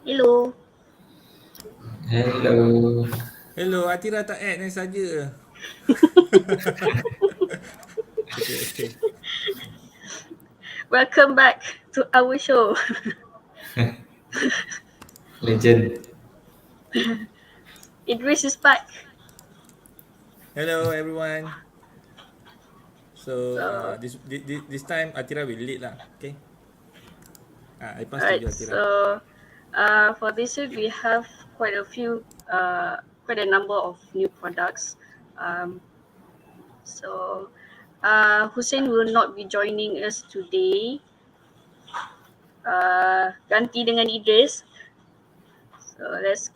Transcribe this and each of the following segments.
Hello. Hello. Hello, Atira tak add ni saja. Okay. Welcome back to our show. Legend. Idris is back. Hello everyone. So So, this time Atira will lead lah. Okay. I pass to alright. you Atira. For this week we have quite a few, quite a number of new products. Um, so, Hussein will not be joining us today. Ganti dengan Idris. So let's.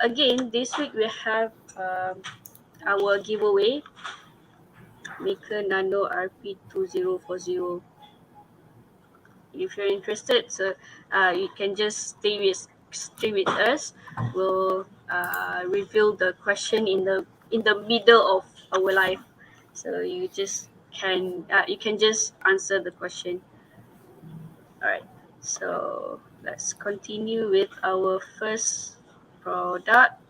Again, this week we have our giveaway. Maker Nano RP2040. If you're interested, so you can just stay with us. We'll reveal the question in the middle of our live, so you can just answer the question. All right. So let's continue with our first product.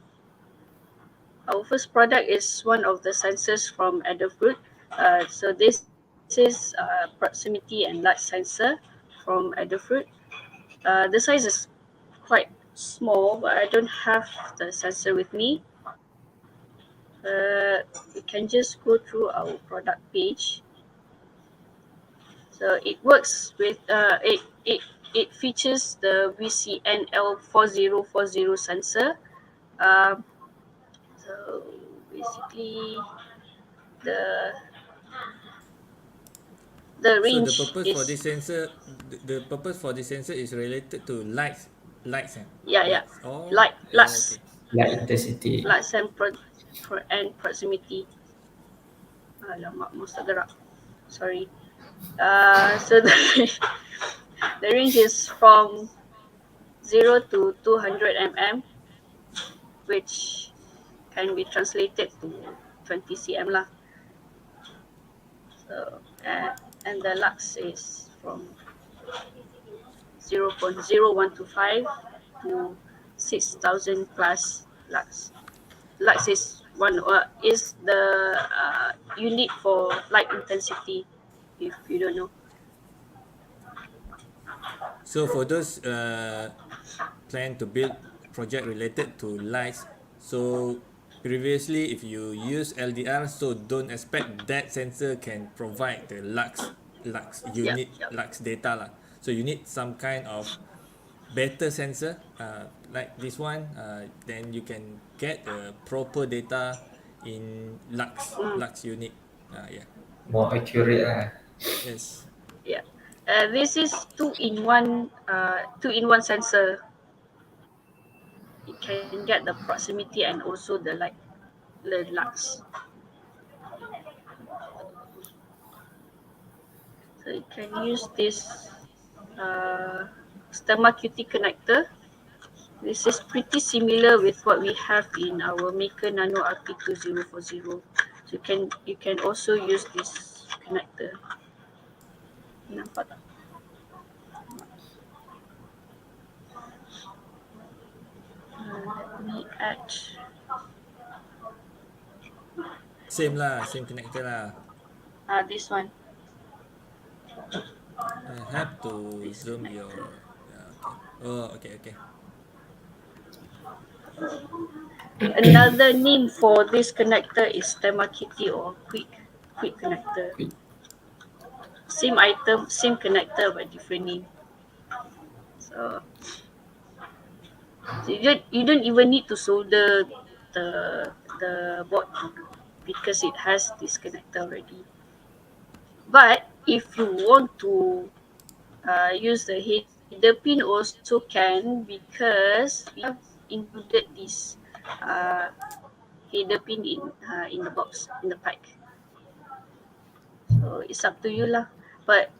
Our first product is one of the sensors from Adafruit. So this is proximity and light sensor from Adafruit. The size is quite small, but I don't have the sensor with me. We can just go through our product page. So it works with it features the VCNL4040 sensor. Um, so basically the the So the range purpose for is this sensor, the purpose for this sensor is related to lights eh? yeah Lights. Oh, light okay. Light intensity. lights and and proximity. Alamak, most gerak. Sorry. So the range is from 0 to 200 mm, which can be translated to 20 cm lah. So and the lux is from 0.0125 to 6,000 plus lux. Lux is the unit for light intensity. If you don't know. So for those plan to build project related to lights, so previously if you use LDR, so don't expect that sensor can provide the lux Yep, unit yep. lux data lah. So you need some kind of better sensor like this one, then you can get the proper data in lux unit. Yeah. More accurate lah. Yes. Yeah. This is two in one sensor. It can get the proximity and also the lux. So you can use this STEMMA QT connector. This is pretty similar with what we have in our Maker Nano RP2040. So you can also use this connector. Nampak tak? Let me add. Same connector lah. This one. I have to This zoom connector. your. Yeah, okay. Oh, okay. Another name for this connector is STEMMA Kitty or Qwiic connector. Quick. Same item, same connector, but different name. So you don't even need to solder the board because it has this connector already. But if you want to use the header pin, also can, because we have included this header pin in the box, in the pack. So it's up to you lah. But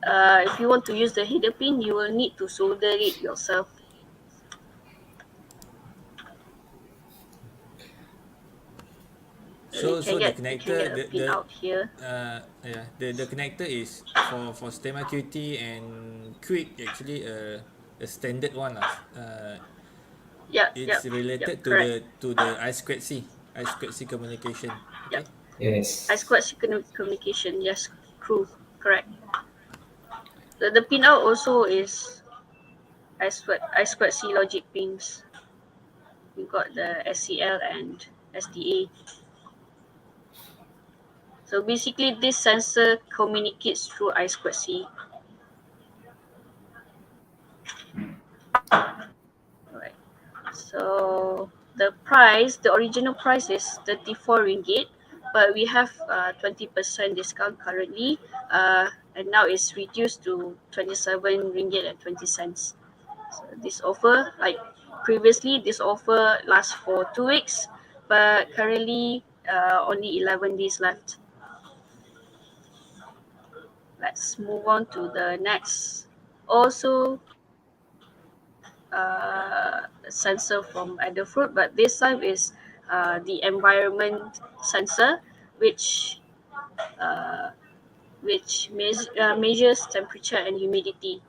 if you want to use the header pin, you will need to solder it yourself. So the You can connector, get a pin out here. the connector is for STEMMA QT and Qwiic actually a standard one lah. It's Yep, related correct. to the I2C communication. Yep. Okay. Yes. I2C communication, yes, true, correct. The pinout also is I2C logic pins. We got the SCL and SDA. So basically, this sensor communicates through I2C. Alright. So the original price is 34 ringgit, but we have 20% discount currently, and now it's reduced to 27 ringgit and 20 cents. So this offer, like previously, this offer lasts for 2 weeks, but currently only 11 days left. Let's move on to the next. Also, sensor from Adafruit, but this time is the environment sensor, which uh, measures temperature and humidity.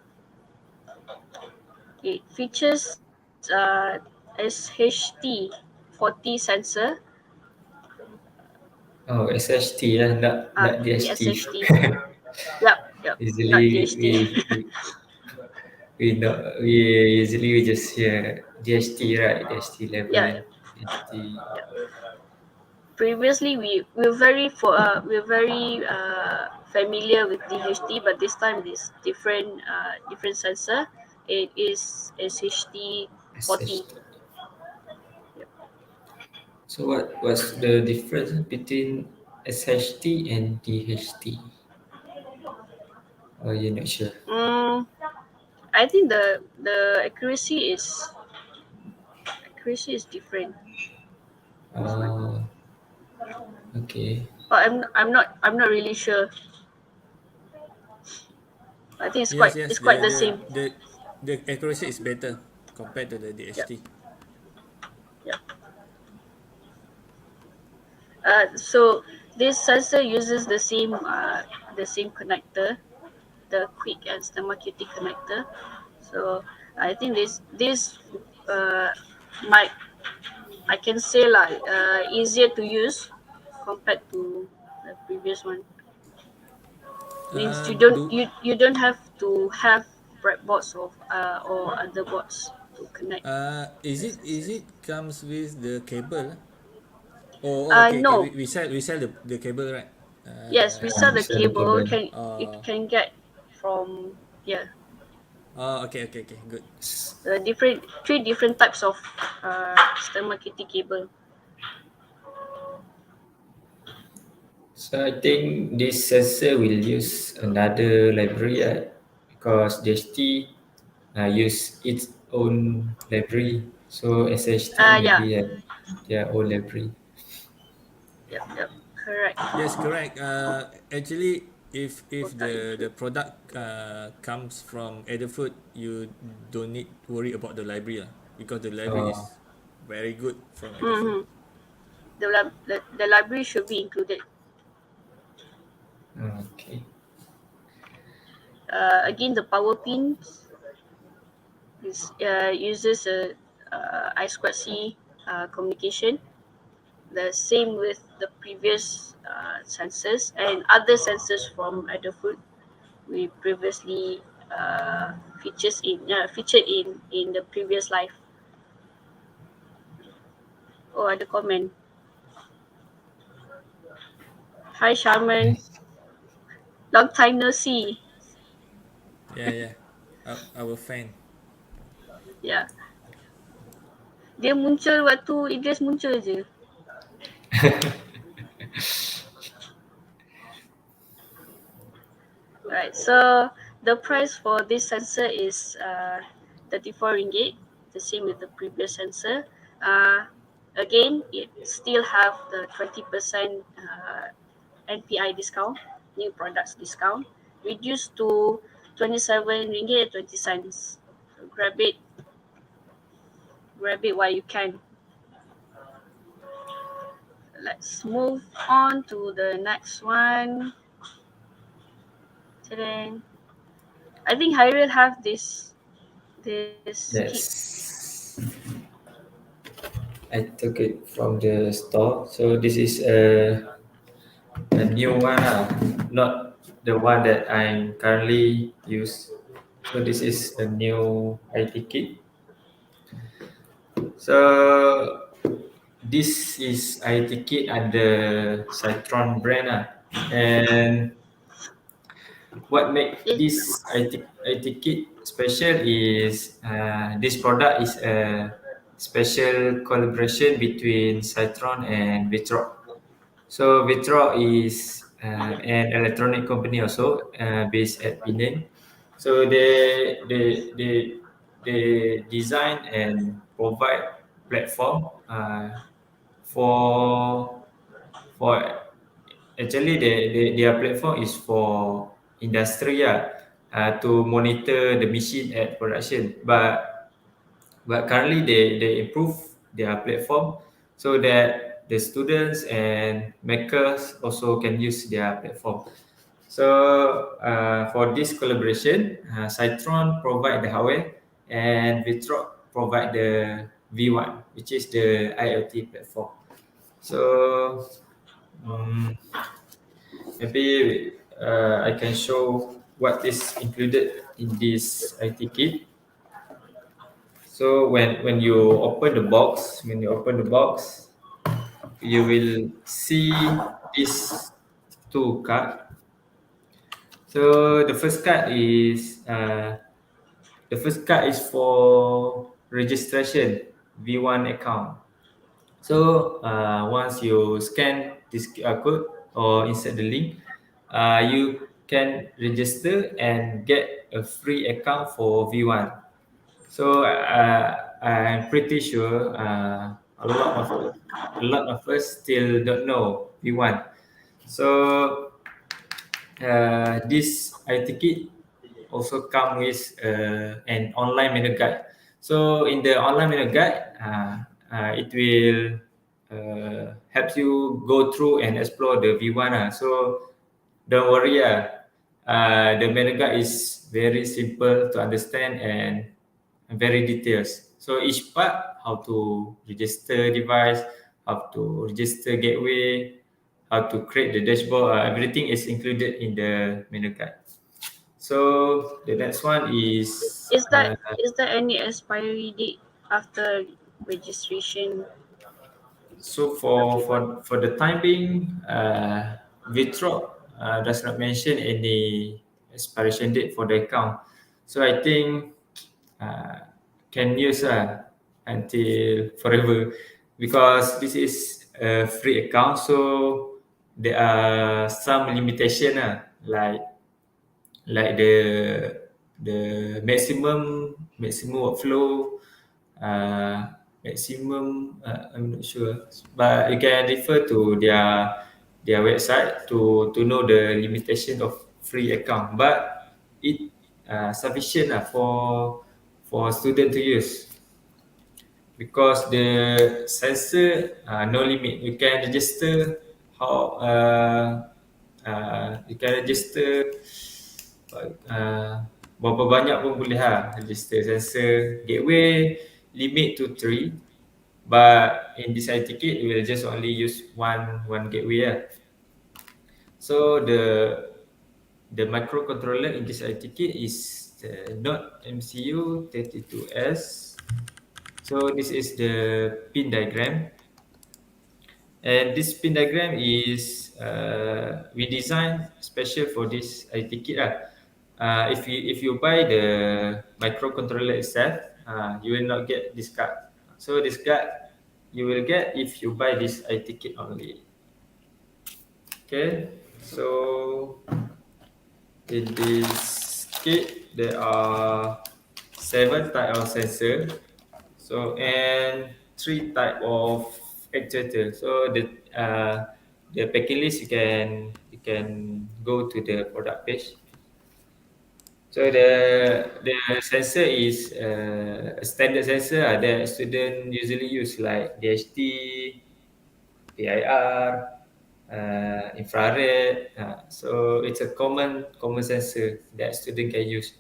It features SHT40 sensor. Oh, SHT lah, not The DHT. SHT. Yep, Usually not we, DHT. we know we just hear DHT, right? DHT Yeah, level, DHT. yeah. Previously we're very familiar with DHT, but this time this different sensor. It is SHT 40. SHT. So what's the difference between SHT and DHT? Oh, you're not sure. I think the accuracy is different. This one, Okay. but I'm not really sure. I think Yes, it's yes. quite the same. The accuracy is better compared to the Yep, DHT. yep. So this sensor uses the same connector, the Qwiic and STEMMA connector. So I think this uh, might, I can say like easier to use compared to the previous one. Means Do you don't have to have breadboards or other boards to connect the is sensor. it comes with the cable? Oh, okay. No. We sell the cable, right? Yes, we sell You the sell the cable. cable. Can You Uh, can get from, yeah, okay. Good. the different three different types of STEMMA cable. So I think this sensor will use another library, right? Because DHT use its own library. So SHT Yeah. maybe have their own library. Yep, correct. Yes, correct. Actually, if Quota the input. product comes from Adafruit, you don't need to worry about the library lah, because the library Oh, is very good from Adafruit. Mm-hmm. The library should be included. okay. Again, the power pins uses a I2C communication. The same with the previous sensors and other sensors from Adafruit we previously featured in the previous live. Oh, ada comment. Hi Sharman, long time no see. Yeah. Our fan. Yeah, dia muncul waktu Idris muncul je. Right, so the price for this sensor is 34 ringgit, the same with the previous sensor. Again, it still have the 20% NPI discount, new products discount, reduced to 27 ringgit and 20 cents. So grab it while you can. Let's move on to the next one. Ta-da. I think Hairil have this this kit? Yes, I took it from the store. So this is a new one, not the one that I'm currently use. So this is a new IT kit. So this is IT kit under Cytron brand, and what make It's this IT kit special is this product is a special collaboration between Cytron and Vitro. So Vitro is an electronic company also based at Penang. So they design and provide platform for for actually their platform is for industry, to monitor the machine at production. But currently they improve their platform so that the students and makers also can use their platform. So for this collaboration, Cytron provide the hardware and Vitro provide the V1, which is the IoT platform. So maybe I can show what is included in this IT kit. So when you open the box, you will see these two card. So the first card is for registration V1 account. So once you scan this QR code or insert the link, you can register and get a free account for V1. So I'm pretty sure a lot of us still don't know V1. So this IT kit also come with an online menu guide. So in the online menu guide, it will help you go through and explore the V1. So don't worry, the menu guide is very simple to understand and very details. So each part, how to register device, how to register gateway, how to create the dashboard, everything is included in the menu guide. So the next one is is there any expiry date after registration? so for the time being, Vitro does not mention any expiration date for the account. So I think uh, can use until forever because this is a free account. So there are some limitation, like the maximum workflow, maximum I'm not sure, but you can refer to their website to know the limitation of free account, but it sufficient for student to use because the sensor no limit. You can register how you can register berapa banyak pun boleh register sensor. Gateway limit to 3, but in this IT kit we will just only use one gateway. So the microcontroller in this IT kit is the NodeMCU-32S. So this is the pin diagram, and this pin diagram is we designed special for this IT kit. If you buy the microcontroller itself, you will not get this card. So this card you will get if you buy this IT kit only. Okay, so in this kit there are 7 type of sensor, so and 3 type of actuator. So the packing list you can go to the product page. So the sensor is a standard sensor that student usually use like DHT, PIR, infrared. So it's a common sensor that student can use.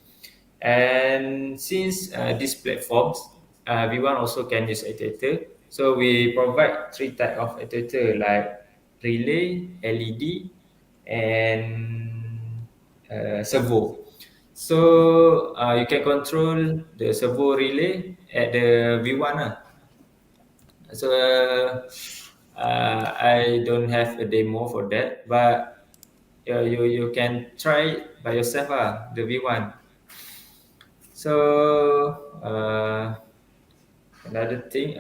And since these platforms, V1 also can use actuator, so we provide three type of actuator like relay, LED, and servo. So you can control the servo relay at the V1 lah. So I don't have a demo for that, but you can try it by yourself the V1. So another thing,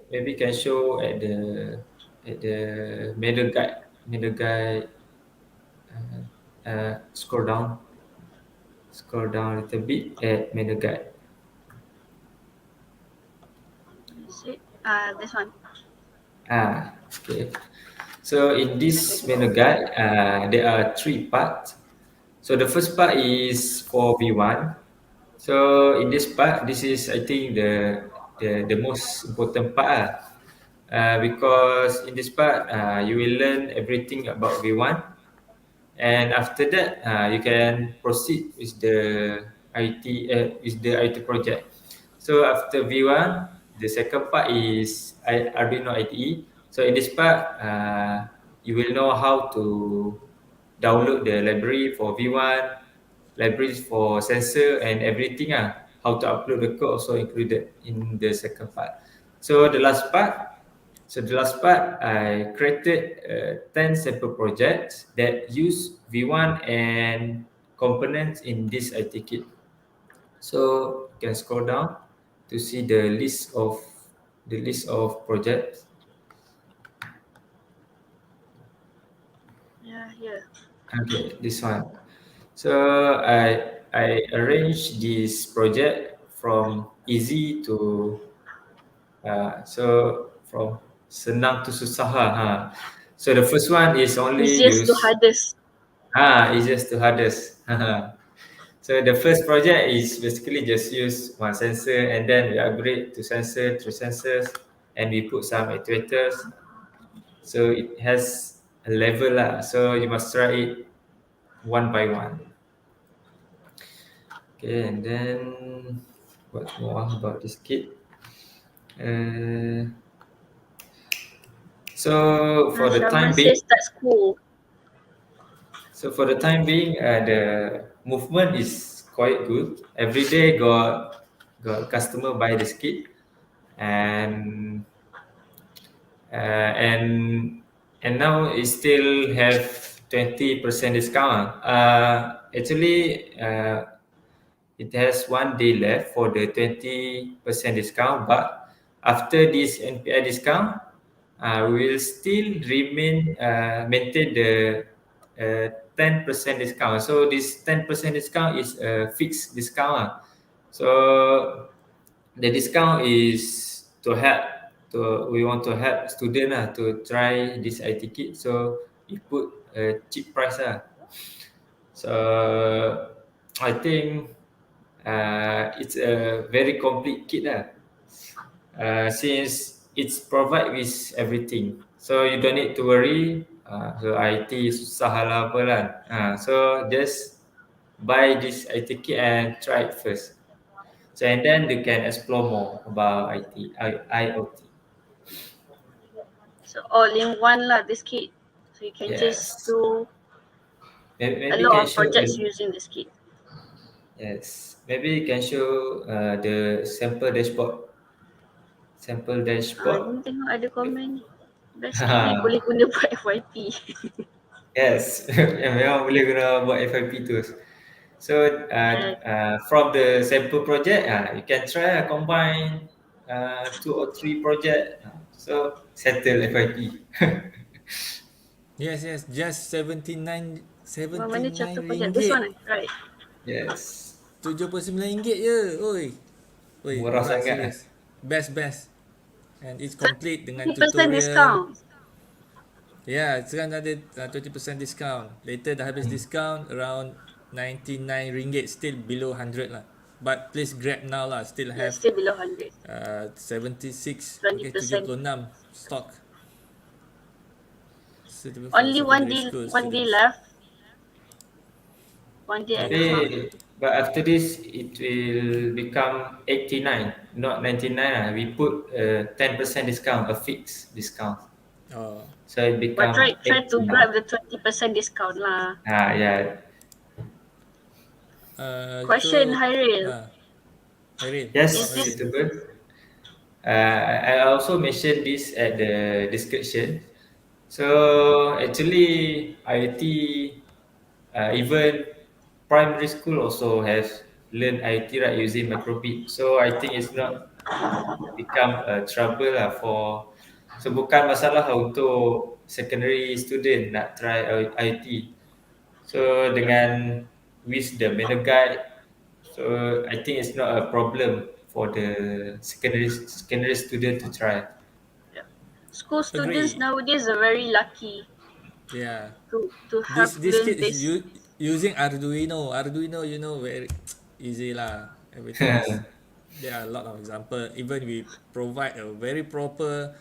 maybe can show at the middle guide. Scroll down, a little bit at middle guide. Is it? This one. Okay. So in this menu guide, there are three parts. So the first part is for V1. So in this part, this is I think the most important part because in this part you will learn everything about V1, and after that you can proceed with the IT project. So after V1, the second part is Arduino IDE. So in this part, you will know how to download the library for V1, libraries for sensor and everything. How to upload the code also included in the second part. So the last part, I created 10 sample projects that use V1 and components in this IT kit. So you can scroll down to see the list of projects. Yeah, here. Okay, this one. So I arranged this project from easy to from senang to susah So the first one is only Easiest to use hardest. easiest to hardest. So the first project is basically just use one sensor and then we upgrade to sensor, three sensors, and we put some actuators. So it has a level lah. So you must try it one by one. Okay, and then what more about this kit? So for the Sharman time being, says that's cool. the movement is quite good. Every day got customer buy this kit, and uh, and and now it still have 20% discount. Actually, it has 1 day left for the 20% discount, but after this NPI discount, we will still maintain the 10% discount. So this 10% discount is a fixed discount. So the discount is we want to help student to try this IT kit. So we put a cheap price So I think it's a very complete kit since it's provide with everything. So you don't need to worry. So IT susah lah apa lah. So just buy this IT kit and try it first. So and then you can explore more about IoT. So all in one lah, this kit. So you can just Yes. do a Maybe you lot can of show projects using this kit. yes. Maybe you can show the sample dashboard. Sample dashboard. Ni tengok ada komen. Best kit ni boleh guna buat FYP. Yes, yang memang boleh guna buat FIP tu. So Yeah. from the sample project, you can try combine 2 or 3 project. So settle FIP. Yes, just 79 Mana chapter project? ringgit. This one right? Yes. RM79 je. Oi. Murah murah sangat. serius. Best. And it's complete dengan 20% tutorial. discount. Ya, sekarang ada 20% discount. Later dah habis discount around RM99, still below 100 lah. But please grab now lah, still Yeah, have still below 100. 76, 20%. 76 stock. Only one secondary day, school one day students. left. 1 day and a half. But after this, it will become 89, not 99. We put a 10% discount, a fixed discount. Oh, So it But become try to 89. grab the 20% discount lah. Yeah. Question, so Hairil. Irene, Is Yes, this Irene. suitable. I also mentioned this at the description. So actually, IoT, even primary school also has learned IoT right using microbit. So I think it's not become a trouble lah for. So bukan masalah lah untuk secondary student nak try IoT. So dengan with the manual guide, so I think it's not a problem for the secondary student to try. yeah. School students Agree. nowadays are very lucky Yeah. to have This learned kit is this. using Arduino. Arduino, very easy lah. Everything is there are a lot of example. Even we provide a very proper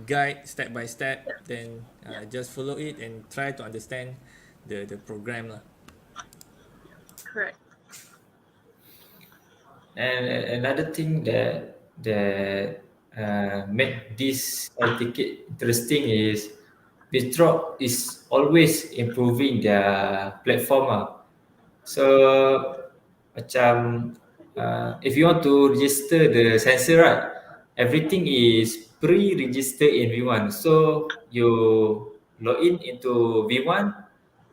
guide step by step. Yeah, Then yeah, just follow it and try to understand the program lah. correct. And another thing that make this ticket interesting is Bitrop is always improving their platform. So macam if you want to register the sensor, right, everything is pre-registered in V1. So you log in into V1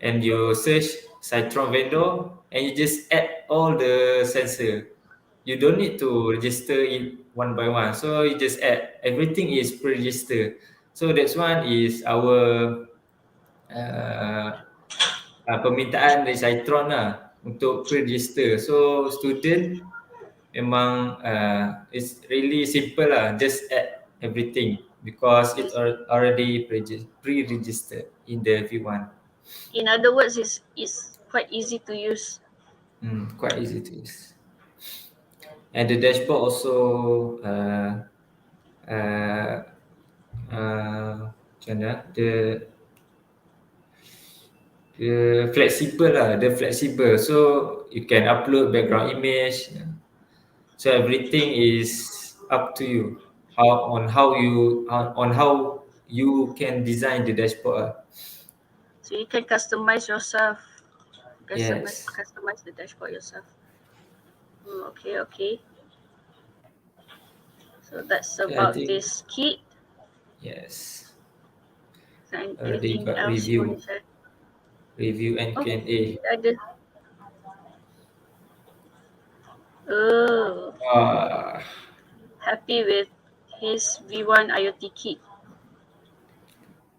and you search Cytron vendor and you just add all the sensor. You don't need to register it one by one. So you just add. Everything is pre-registered. So that's one is our uh, permintaan dari Cytron lah untuk pre-register. So student memang it's really simple lah. Just add everything because it's Is already pre-registered in the V1. in other words, is quite easy to use. Quite easy to use. And the dashboard also uh, macam mana the flexible lah, the flexible. So you can upload background image. So everything is up to you. How you can design the dashboard. So you can customize yourself. Yes. Customize the dashboard yourself. Okay. So that's Yeah, I about think this kit. yes. And They anything got else you want to share? review and Oh, Q&A. ada. Oh, Ah, happy with his V1 IoT kit.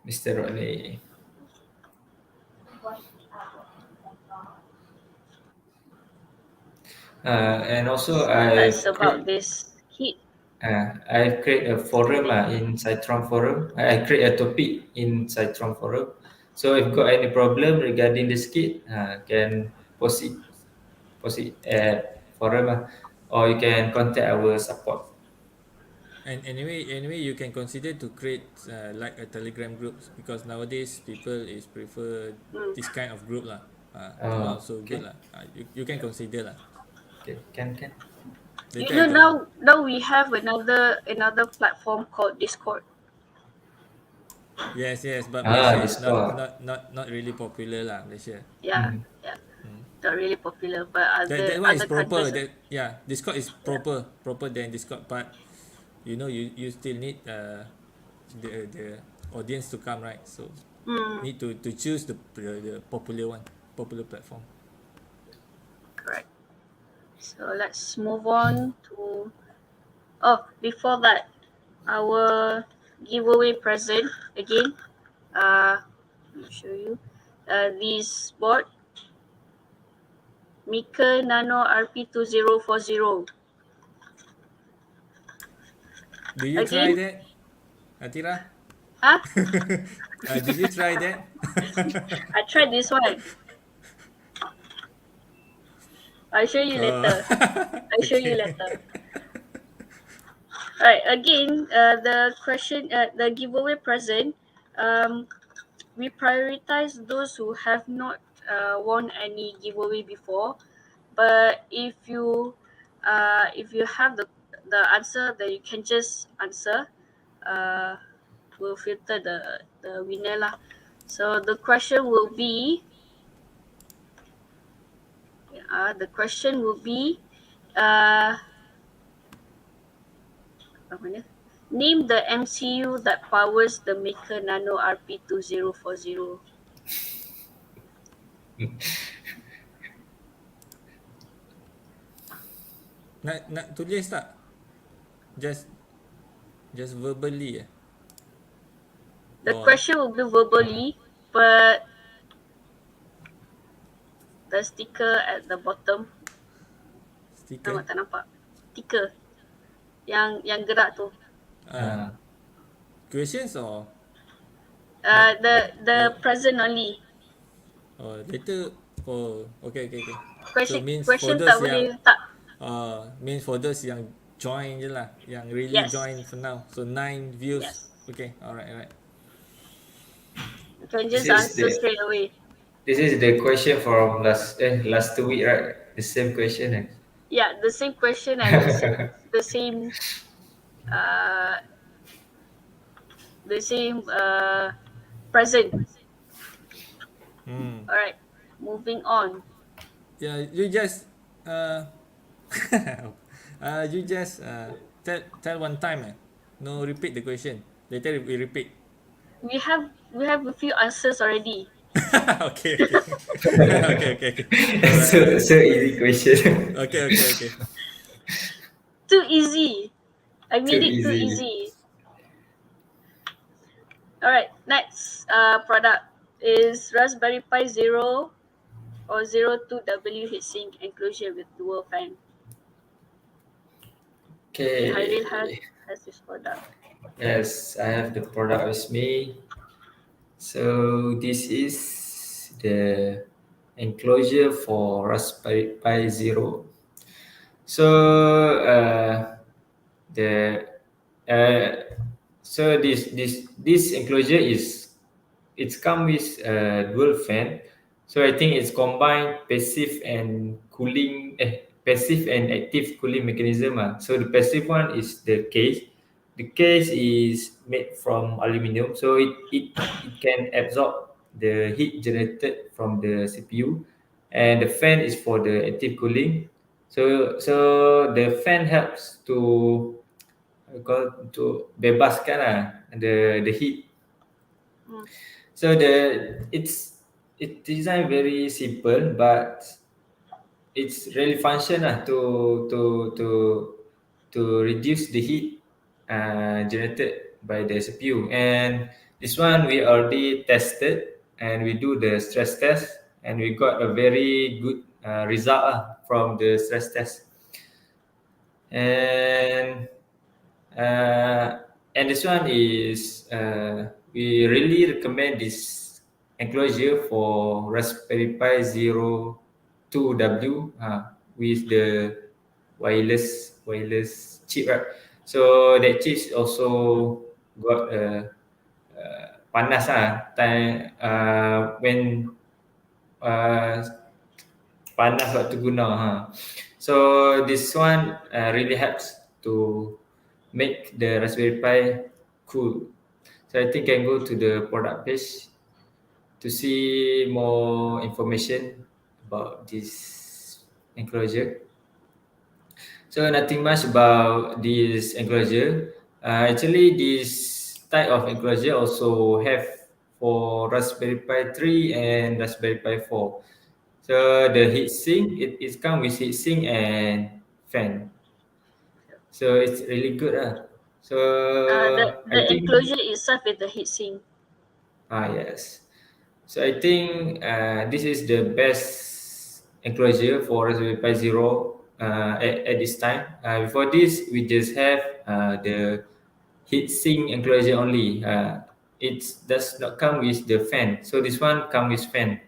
Mr. Rodney. And also So that's about this kit. I create a forum in Cytron forum. I create a topic in Cytron forum. So if got any problem regarding this kit, can post it at forum or you can contact our support. And anyway, you can consider to create like a Telegram groups because nowadays people is prefer Mm. this kind of group lah. That one Oh, also good okay. lah. You can consider lah. Okay, can. You Later I know join. now we have another platform called Discord. Yes, but Malaysia is Discord. not really popular lah. Malaysia. Yeah, yeah. Not really popular, but That one is other proper. countries. Discord is proper than Discord, but you still need the audience to come, right? So need to choose the popular one, popular platform. Correct. So let's move on to. Oh, before that, our giveaway present again. Let me show you. This board, Mika Nano RP2040. Do you try that, Atira? Huh? Did you try that? I tried this one. I'll show you later. I'll show you later. Alright, again, the question, the giveaway present, we prioritize those who have not won any giveaway before, But if you have the answer, then you can just answer. We'll filter the winner lah. So the question will be name the MCU that powers the Maker Nano RP2040. Nak tulis tak? Just verbally. The question will be verbally, but the sticker at the bottom. Sticker. Tak nampak. Sticker. Yang gerak tu. Questions or? The present only. Later. Okay. So Question means for tak those boleh yang letak. means for those yang join je lah, yang really Yes. join for now. So 9 views. Yes. Okay, alright. You can just This is answer straight away. This is the question from last 2 week, right? The same question. Yeah, the same question and the same present. Alright, moving on. Yeah, you just you just tell one time. No, repeat the question. Later we repeat. We have a few answers already. Okay. Okay. So easy question. Okay. Too easy. I made Too it too easy. easy. Alright, next product is Raspberry Pi 0 or 02W heatsink enclosure with dual fan. Okay. Hairil has this product. Yes, I have the product with me. So this is the enclosure for Raspberry Pi 0. So the so this enclosure it's come with a dual fan. So I think it's combined passive and active cooling mechanism. So the passive one is the case. The case is made from aluminium, so it can absorb the heat generated from the CPU, and the fan is for the active cooling. So the fan helps to bebaskan the heat. So it's designed very simple, but it's really function to reduce the heat generated by the CPU. And this one we already tested, and we do the stress test, and we got a very good result from the stress test. And this one is we really recommend this enclosure for Raspberry Pi 02W with the wireless chip, right? So that chip also got panas time when panas waktu guna. So this one really helps to make the Raspberry Pi cool. So I think I can go to the product page to see more information about this enclosure. So nothing much about this enclosure. Actually, this type of enclosure also have for Raspberry Pi 3 and Raspberry Pi 4. So the heatsink, it comes with heatsink and fan. So it's really good. So I The think enclosure itself with the heatsink. yes. So I think this is the best enclosure for Raspberry Pi Zero at this time. Before this, we just have the heatsink enclosure only. It does not come with the fan. So this one comes with fan.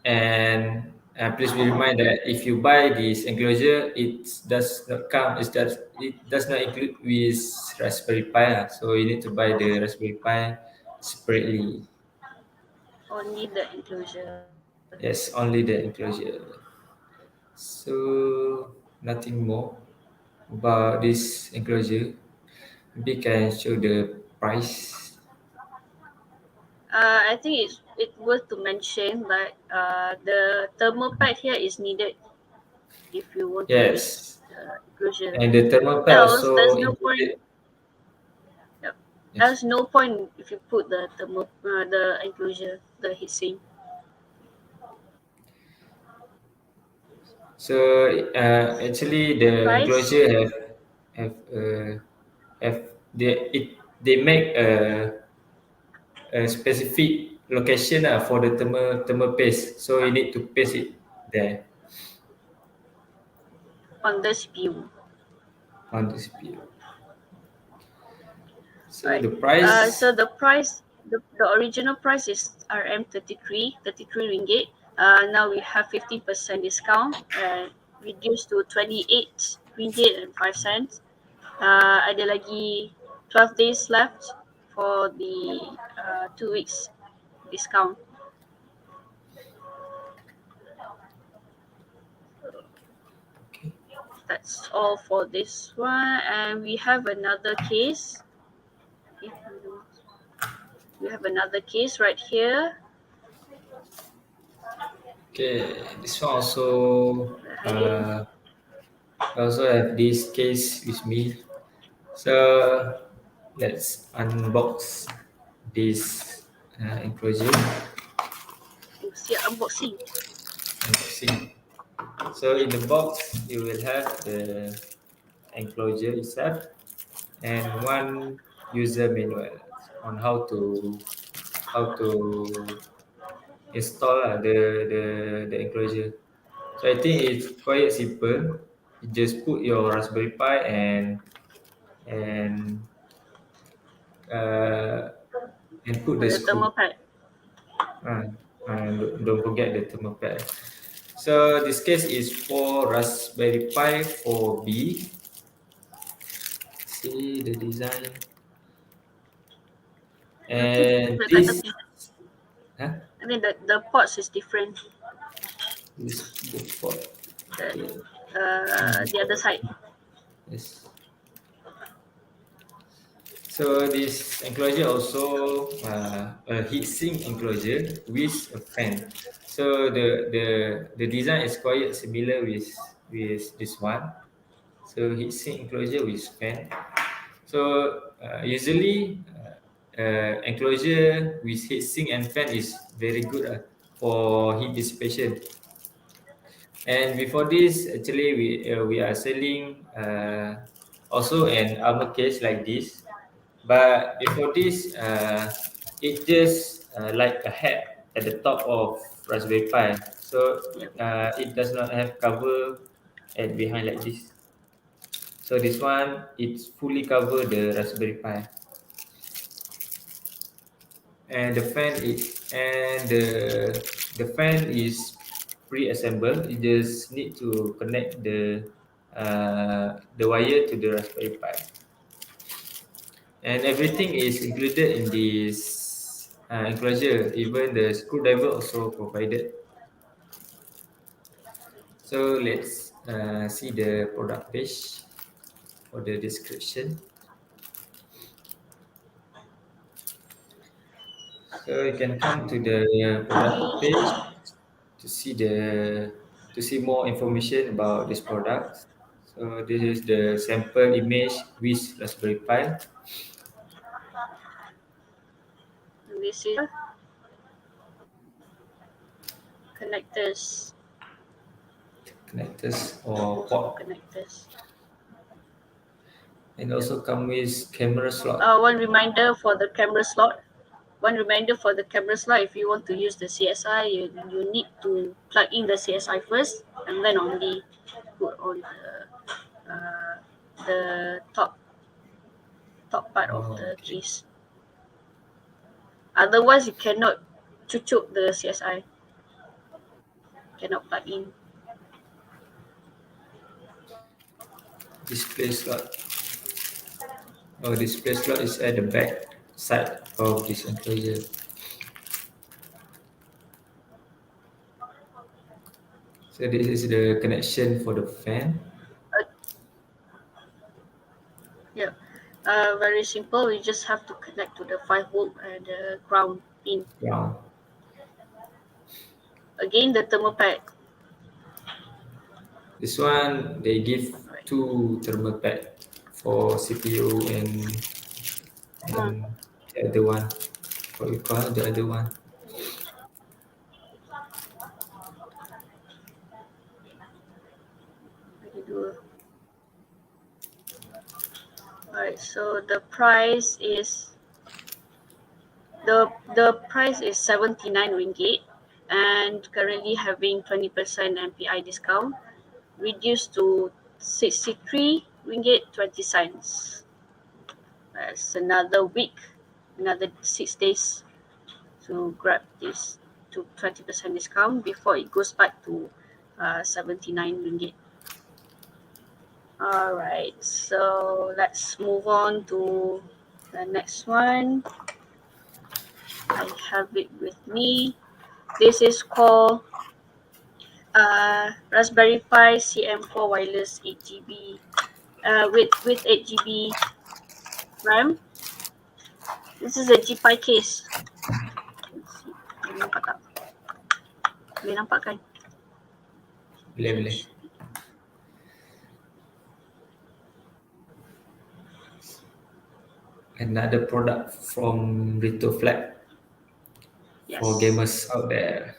And please be reminded that if you buy this enclosure, it does not include with Raspberry Pi. So you need to buy the Raspberry Pi separately. Only the enclosure. Yes, only the enclosure. So nothing more about this enclosure. Maybe can show the price. I think it's worth to mention, but the thermal pad here is needed if you want to use Yes, the enclosure. and the thermal pad Else, also there's no point. included. Yep. Yes. There's no point if you put the enclosure, the heatsink. So actually the Price enclosure have have they make a specific location for the thermal paste. So you need to paste it there on the CPU. on the CPU. So Right. the price, So the price, the original price is RM33 ringgit. Now we have 50% discount and reduced to 28 ringgit and 5 cents. Ada lagi 12 days left for the 2 weeks discount. okay. That's all for this one. And we have another case. We have another case right here. Okay, this one also Again, I also have this case with me. So let's unbox this enclosure. siap unboxing. Unboxing. So in the box, you will have the enclosure itself and one user manual on how to install the enclosure. So I think it's quite simple. You just put your Raspberry Pi and uh, and put the The screw. thermal pad. And don't forget the thermal pad. So this case is for Raspberry Pi 4B. See the design. Okay, And dekat this, tepi. huh? I mean the ports is different. This the port. The Okay. the other side. Yes. So this enclosure also a heatsink enclosure with a fan. So the design is quite similar with this one. So heatsink enclosure with fan. So usually enclosure with heatsink and fan is very good for heat dissipation. And before this, actually we are selling also an armor case like this. But before this, it just like a hat at the top of Raspberry Pi. So Yep. it does not have cover at behind like this. So this one, it's fully cover the Raspberry Pi. And the fan is pre-assembled. You just need to connect the wire to the Raspberry Pi, and everything is included in this enclosure. Even the screwdriver also provided. So let's see the product page for the description. So you can come to the product page to see more information about this product. So this is the sample image with Raspberry Pi. This is connectors. Connectors or Most for port, connectors. and also come with camera slot. One reminder for the camera slot. One reminder for the camera slot, if you want to use the CSI, you need to plug in the CSI first and then only put on the top part of Oh, the okay. case. Otherwise, you cannot cucuk the CSI. Cannot plug in. Display slot. Oh, display slot is at the back side of this enclosure. So this is the connection for the fan. Uh, yeah. Very simple. We just have to connect to the 5 volt and the ground pin. Ground. Again, the thermal pad. This one they give Right. two thermal pad for CPU Uh, and the other one. What we call the other one? I do. Alright. So the price is 79 ringgit, and currently having 20% MPI discount, reduced to 63 ringgit 20 cents. That's another week, another 6 days to grab this to 20% discount before it goes back to 79 ringgit. Alright, so let's move on to the next one. I have it with me. This is called Raspberry Pi CM4 Wireless 8GB with 8GB RAM. This is a GPi case. Let's see. Boleh nampak tak? Boleh nampak kan? Boleh. Another product from RetroFlag Yes. for gamers out there.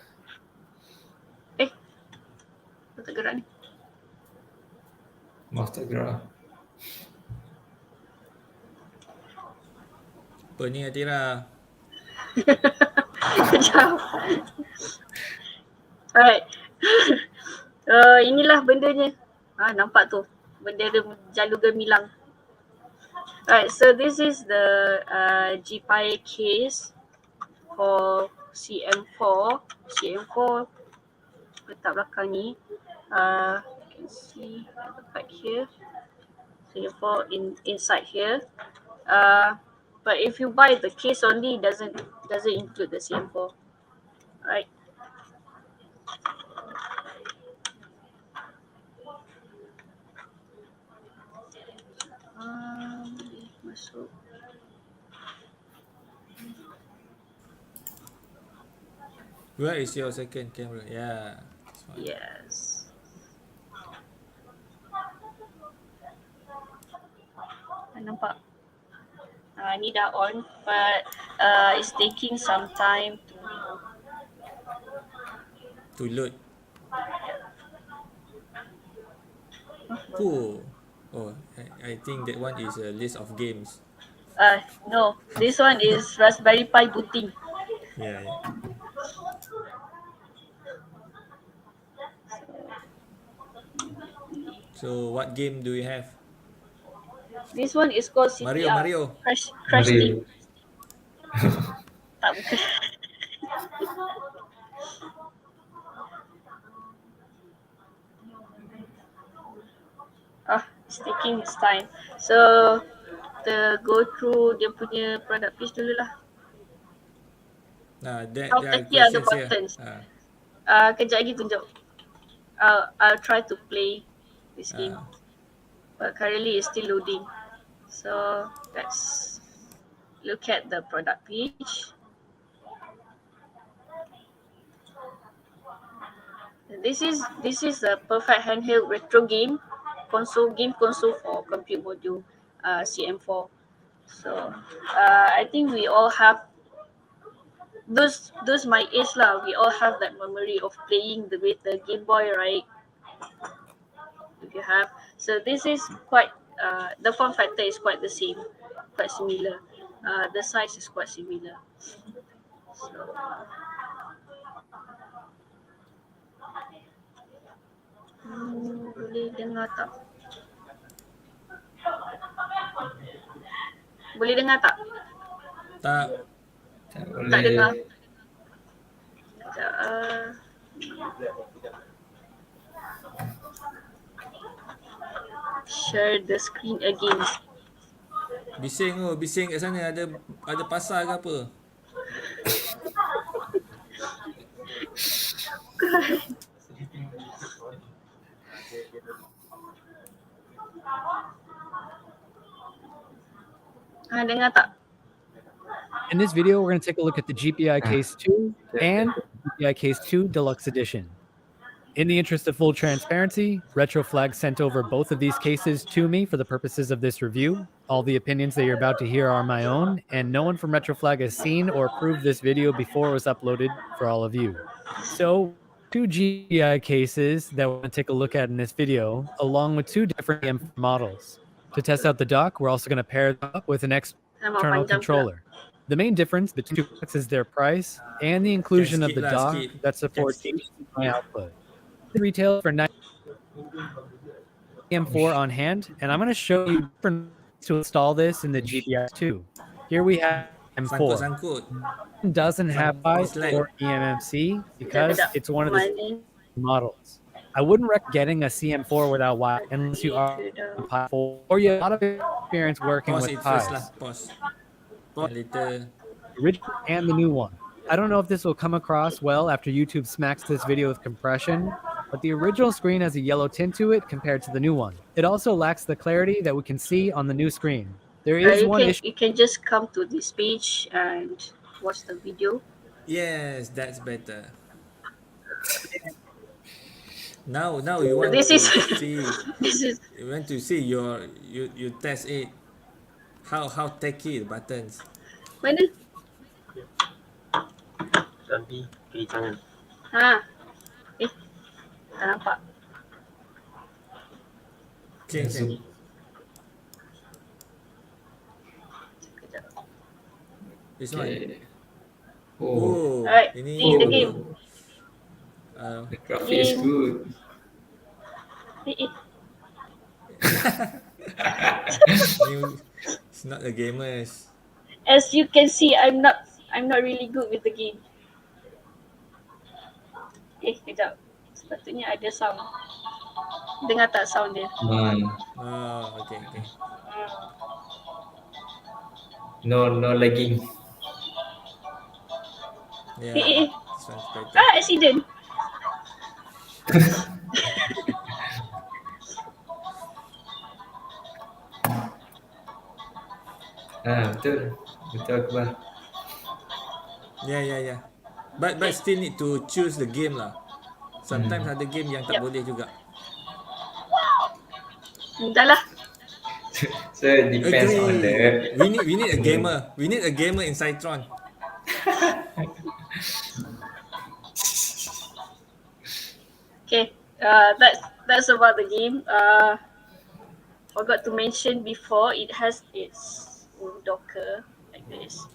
Apa tak gerak ni? Mouse tak gerak. Apa ni Atira? Kejap. Alright. Inilah bendanya. Nampak tu. Benda dia jalur gemilang. Alright, so this is the GPi case for CM4. CM4 letak belakang ni. You can see at the back here. CM4 inside here. But if you buy the case only, it doesn't include the CM4. Alright. Masuk. Where is your second camera? Yeah. This one. Yes. Nampak? Ni dah on, but it's taking some time To load. Oh, I think that one is a list of games. no, this one is Raspberry Pi booting. Yeah. So what game do we have? This one is called CPR. Mario. Crash Mario. Team. Tak bukan. It's taking its time. So, kita go through dia punya product page dulu lah. There How are tricky are the questions here. buttons? Kejap lagi tunjuk. I'll try to play this game. But currently it's still loading. So let's look at the product page. This is a perfect handheld retro game console for compute module CM4. So I think we all have those my age lah. We all have that memory of playing with the Game Boy, right? If you have, so this is quite the form factor is quite the same, quite similar. The size is quite similar. So, boleh dengar tak? Boleh dengar tak? Tak. Tak Tak dengar. boleh. Share the screen again. Bising kat sana ada pasar ke apa? Dengar tak? In this video, we're going to take a look at the GPi Case 2 and GPi Case 2 Deluxe Edition. In the interest of full transparency, RetroFlag sent over both of these cases to me for the purposes of this review. All the opinions that you're about to hear are my own, and no one from RetroFlag has seen or approved this video before it was uploaded for all of you. So, two GPi cases that we're going to take a look at in this video, along with two different M4 models. To test out the dock, we're also going to pair them up with an Nama external panjang pula. controller. The main difference between two products is their price and the inclusion of the dock that supports HDMI output. They retail for CM4 on hand, and I'm going to show you different ways to install this in the GPi 2. Here we have M4. Sangkut. It doesn't have Pi It's like or eMMC because Sekejap. it's one of the Maling. models. I wouldn't recommend getting a CM4 without Wi unless you are on Pi 4 or you have a lot of experience working pause with it first lah. Pis. Pause. And later. The original and the new one. I don't know if this will come across well after YouTube smacks this video with compression, but the original screen has a yellow tint to it compared to the new one. It also lacks the clarity that we can see on the new screen. There is one issue. You can just come to this page and watch the video. Yes, that's better. Now you want This to is see this is you want to see you test it. How techy the buttons. mana? Nanti jangan. Ha. Tak nampak. Change. Sekejap. This one. Okay. Oh, Alright, ini this is the game. The graphic is good. It's not the gamers. As you can see, I'm not really good with the game. Kejap. Sepatutnya ada sound. Dengar tak sound dia? Oh, okay. No lagging. Yeah, Eh. this one's better. Accident. Betul Akbar. Yeah. But still need to choose the game lah. Sometimes ada game yang tak boleh juga. Dah lah. So it depends on the. We need a gamer. We need a gamer in Cytron. Okay. That's about the game. Forgot to mention before, it has its own Docker like this.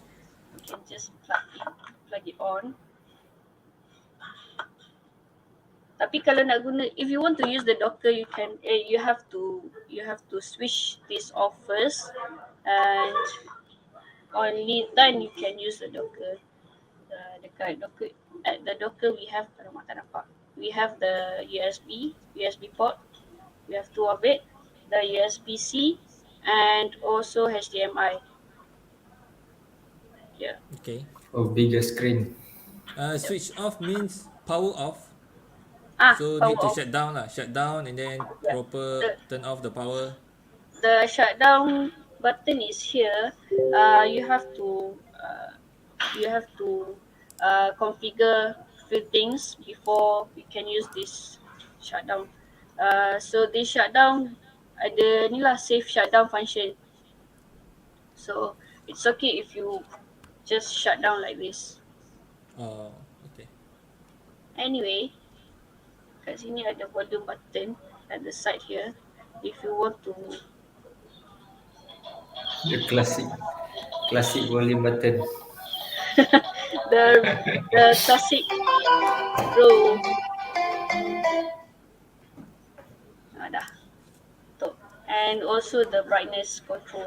You can just plug it on. Tapi kalau nak guna, if you want to use the Docker, you can. You have to switch this off first, and only then you can use the Docker. Dekat Docker, at the Docker we have, we have the USB port. We have two of it, the USB-C and also HDMI. Yeah. Okay. Bigger screen. Switch off means power off. So Power need to off. shut down and then proper turn off the power. The shutdown button is here. You have to configure few things before you can use this shutdown. So this shutdown ada ni lah, safe shutdown function. So it's okay if you just shut down like this. Oh, okay. Anyway, kat sini ada volume button at the side here. If you want to, The classic volume button. the classic row. Dah. Tuh. And also the brightness control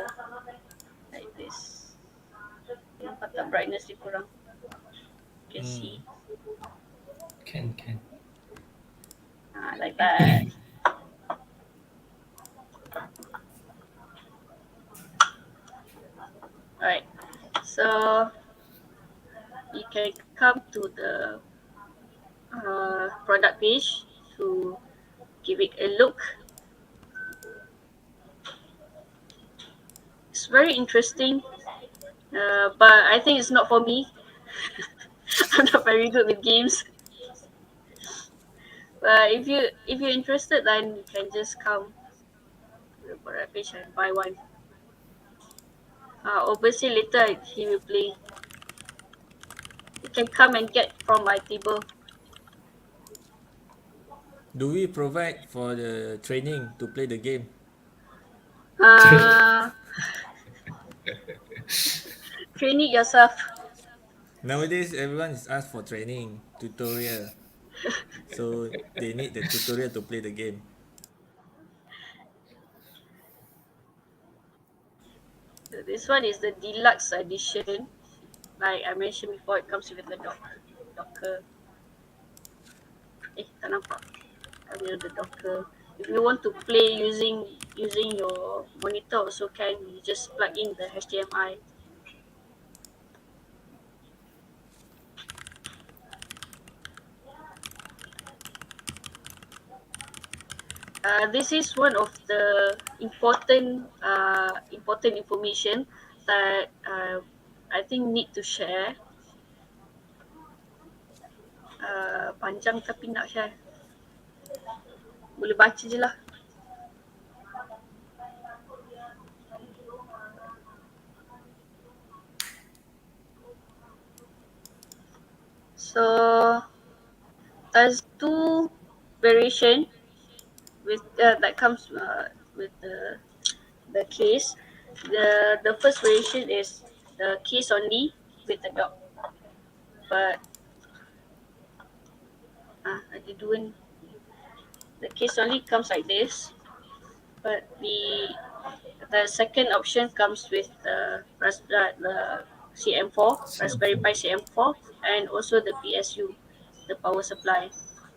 like this. Nampak tak brightness dia kurang? You can see. Can. Like that. Alright, so you can come to the product page to give it a look. looks very interesting, but I think it's not for me. I'm not very good with games. But if you're interested, then you can just come to the product page and buy one. Obviously later he will play. You can come and get from my table. Do we provide for the training to play the game? Uh, train it yourself. Nowadays, everyone is asked for training, tutorial. So they need the tutorial to play the game. This one is the deluxe edition. Like I mentioned before, it comes with the Docker. Tak nampak. Comes with the Docker. If you want to play using your monitor, also can. You just plug in the HDMI. This is one of the important information that I think need to share. Panjang tapi nak share. Boleh baca je lah. So there's two variation with that comes with the case. The first variation is the case only with the dock. But ada dua ni. The case only comes like this. But the second option comes with the CM4, Raspberry Pi CM4, and also the PSU, the power supply.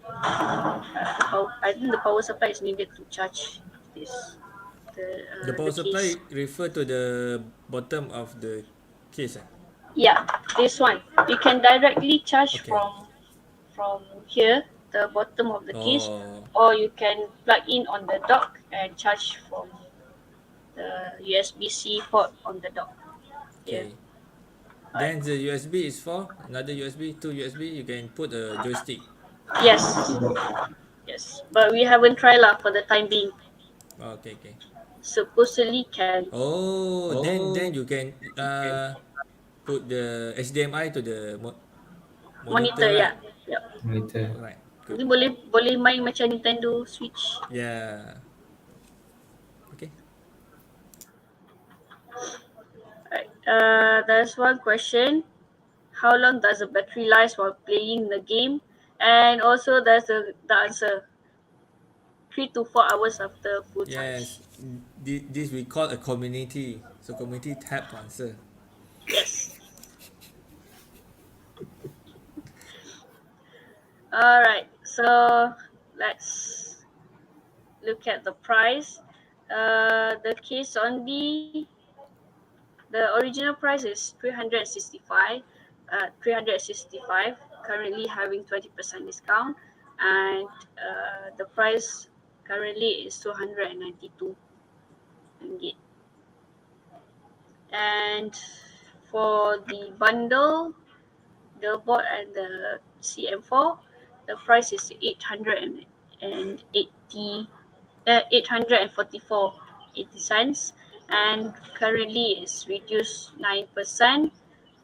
I think the power supply is needed to charge this. The power case. supply refer to the bottom of the case. Yeah, this one. You can directly charge Okay. from here, the bottom of the case, Oh, or you can plug in on the dock and charge from the USB-C port on the dock. okay. Then the USB is for another USB, two USB. You can put a joystick. Yes, yes. But we haven't tried lah for the time being. Okay, okay. Supposedly can. Oh, then you can put the HDMI to the monitor, Monitor, right? yeah. Yep. Monitor. Right. Jadi Good. boleh main macam Nintendo Switch. Yeah. Okay. Right. There's one question. How long does the battery last while playing the game? And also there's the answer. 3 to 4 hours after full charge. Yes. This we call a community. So community have to answer. Yes. Alright, so let's look at the price. The case only, the original price is 365, currently having 20% discount, and the price currently is 292 ringgit. And for the bundle, the board and the CM4, the price is 844.80 cents, and currently it's reduced 9%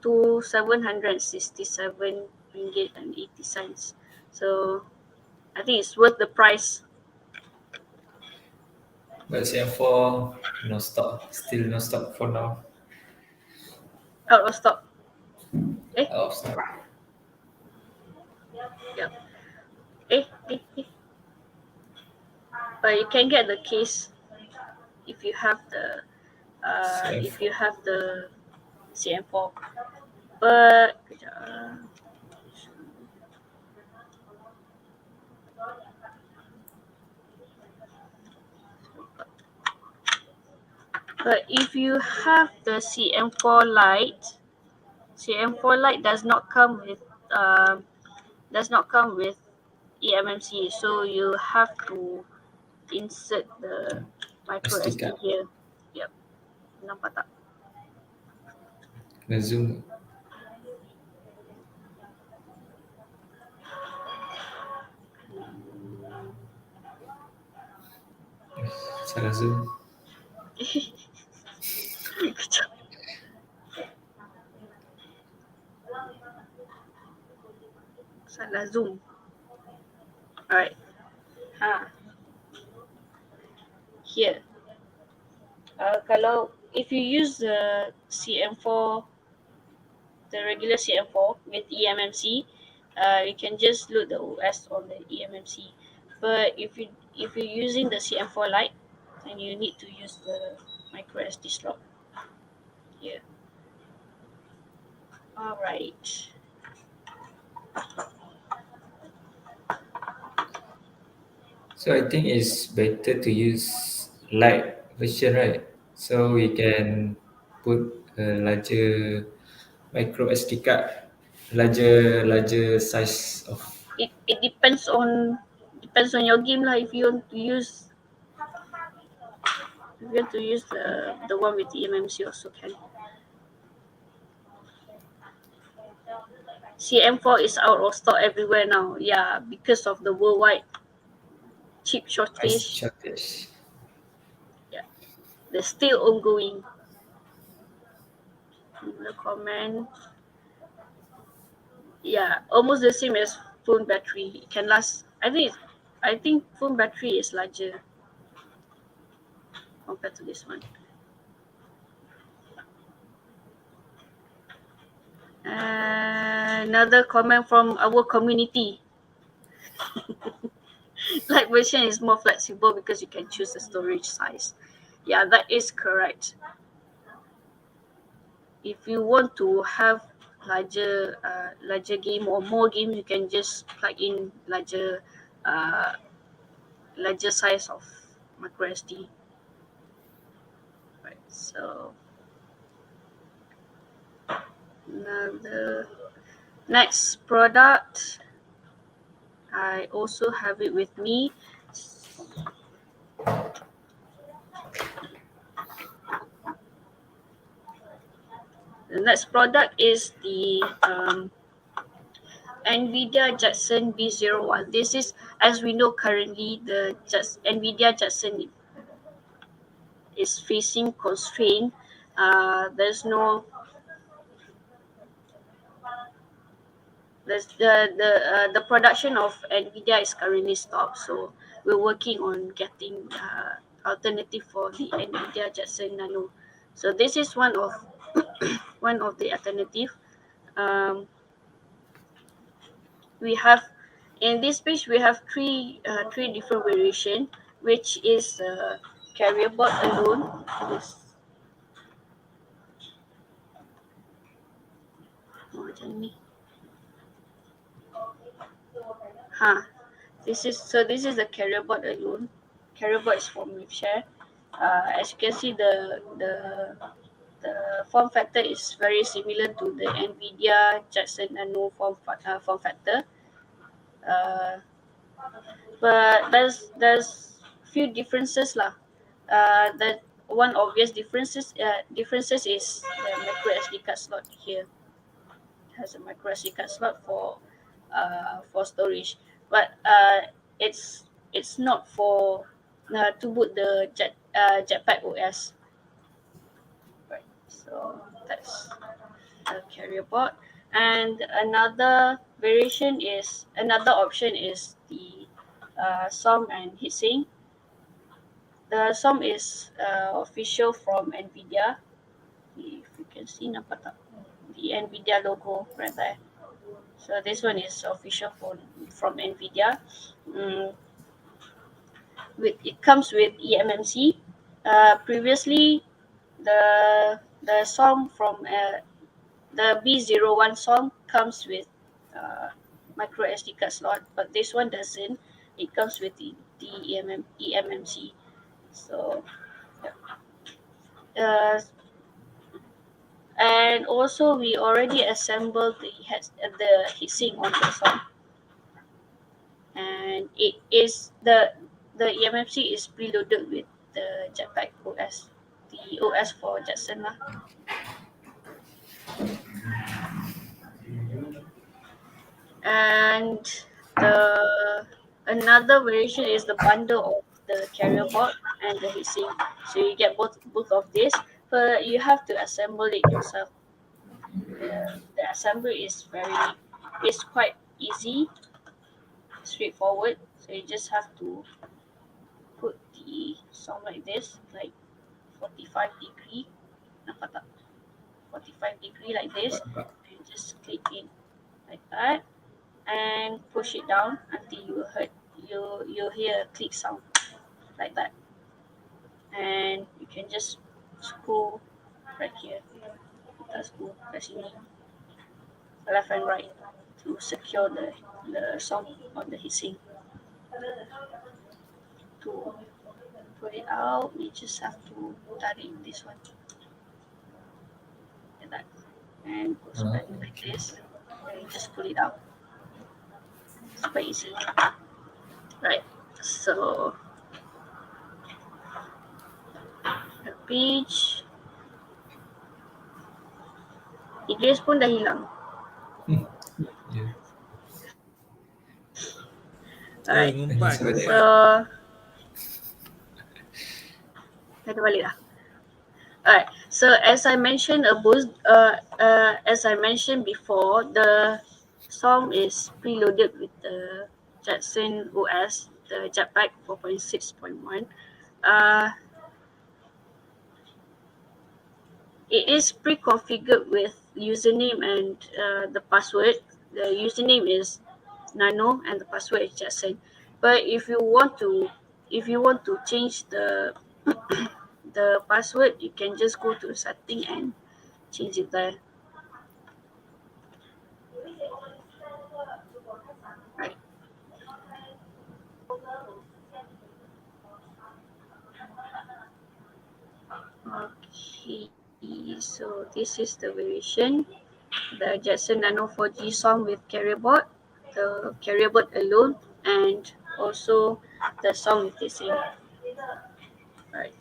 to 767 ringgit and 80 cents. So I think it's worth the price. But CM4 no stock. Still no stock for now. Out of stock. Out of stock. Yep. But you can get the case if you have the CM4. But if you have the CM4 Lite, CM4 Lite does not come with eMMC, so you have to insert the micro SD SD card. here. Yep. Nampak tak? Kena zoom. Salah zoom. Kejap. Salah zoom. Alright. Here. Kalau if you use the CM4, the regular CM4 with eMMC, you can just load the OS on the eMMC. But if you're using the CM4 Lite, then you need to use the micro SD slot here. Alright. So I think it's better to use light version, right? So we can put a larger micro SD card, larger size of. It depends on your game lah. If you want to use the one with the eMMC also can. CM4 is out of stock everywhere now. Yeah, because of the worldwide chip shortage. Yeah, they're still ongoing. The comment. Yeah, almost the same as phone battery. It can last. I think phone battery is larger compared to this one. Another comment from our community. Light version is more flexible because you can choose the storage size. Yeah, that is correct. If you want to have larger game or more games, you can just plug in larger size of micro SD. Right. So now the next product, I also have it with me. The next product is the Nvidia Jetson B01. This is, as we know currently, the Nvidia Jetson is facing constraint. There's no the production of Nvidia is currently stopped, so we're working on getting alternative for the Nvidia Jetson Nano. So this is one of the alternative. We have in this page we have three different variation, which is carrier board alone. This is the carrier board alone. Carrier board is from Waveshare. As you can see, the form factor is very similar to the Nvidia Jetson Nano form factor. But there's few differences lah. That one obvious differences is the micro SD card slot here. It has a micro SD card slot for storage, but it's not for to boot the Jetpack OS. Right. So that's the carrier board. And another option is the SOM and Heatsink. The SOM is official from Nvidia. If you can see, nampak tak? The Nvidia logo right there. So this one is official from Nvidia. It comes with eMMC. Previously, the SOM from the B01 SOM comes with micro SD card slot, but this one doesn't. It comes with the eMMC. So, and also we already assembled the heatsink on the SOM, and it is the eMMC is preloaded with the Jetpack OS, the OS for Jetson lah. And another variation is the bundle of the carrier board and the heatsink. So you get both of this, but you have to assemble it yourself. The assembly is quite easy, straightforward. So you just have to put the song like this, like 45 degree, nampak tak? 45 degree like this, and just click in like that, and push it down until you hear a click sound like that, and you can just screw right here. Kita screw kat sini, left and right, to secure the sound on the heatsink. To put it out, we just have to tarik this one like that, and goes back like this, and you just pull it out. It's quite easy, right? So the page, Idris pun dah hilang. Yeah. Alright, ngumpat. so dah balik dah. Alright, so as I mentioned before, the SOM is preloaded with the Jetson OS, the Jetpack 4.6.1. It is pre-configured with username and the password. The username is Nano and the password is Jetson. But if you want to change the the password, you can just go to setting and change it there. Right. Okay, so this is the variation. The Jetson Nano 4G SOM with carrier board, the carrier board alone, and also the SOM with the same. Right.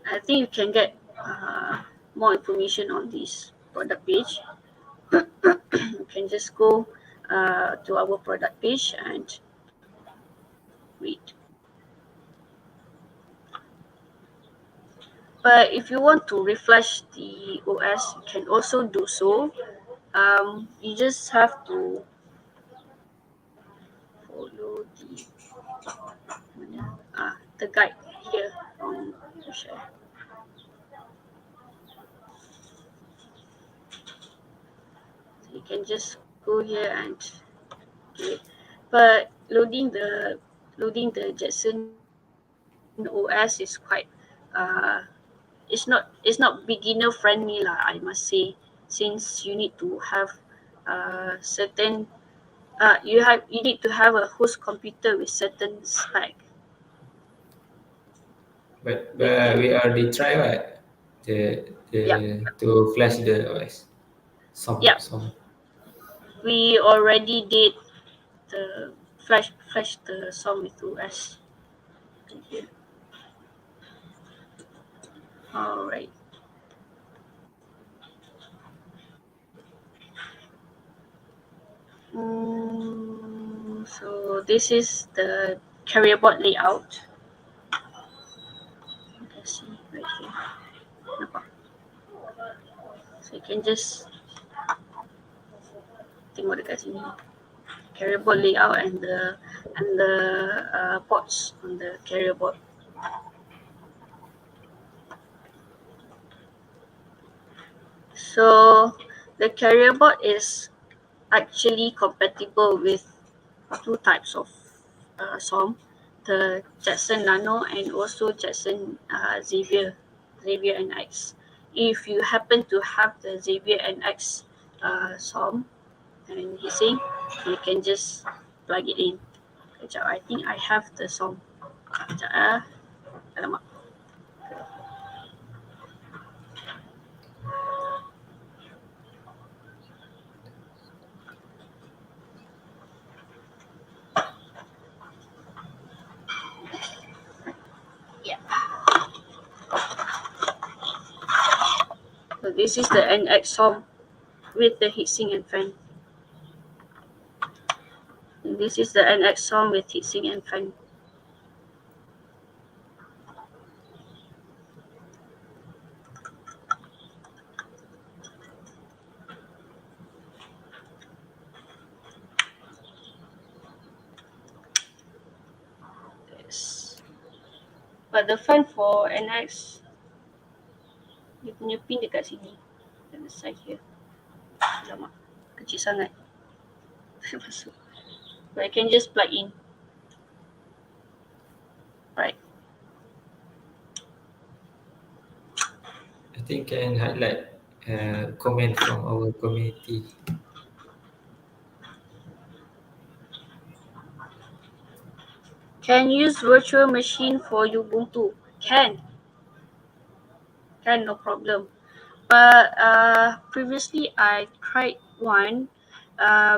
I think you can get more information on this product page. You can just go to our product page and read. But if you want to refresh the OS, you can also do so. You just have to follow the guide here on the share. So you can just go here and do it. But loading the Jetson OS is quite it's not beginner friendly lah, I must say, since you need to have certain you need to have a host computer with certain spec. But we already try what? To flash the OS. Yeah. Some. We already did the flash the SOM with OS. Here. Alright. So this is the carrier board layout. You can see right here. Nampak? So you can just tengok dekat sini. Carrier board layout and the ports on the carrier board. So the carrier board is actually compatible with two types of SOM, the Jetson Nano and also Jetson Xavier NX. If you happen to have the Xavier NX SOM and heatsink, you can just plug it in. Kejap, I think I have the SOM. Kejap alamak. So this is the NX SOM with the heatsink and fan. And this is the NX SOM with heatsink and fan. Yes. But the fan for NX, dia punya pin dekat sini. At the side here. Alamak, kecil sangat. Masuk. But I can just plug in. Right. I think can highlight comment from our community. Can use virtual machine for Ubuntu? Can, no problem. But previously I tried one,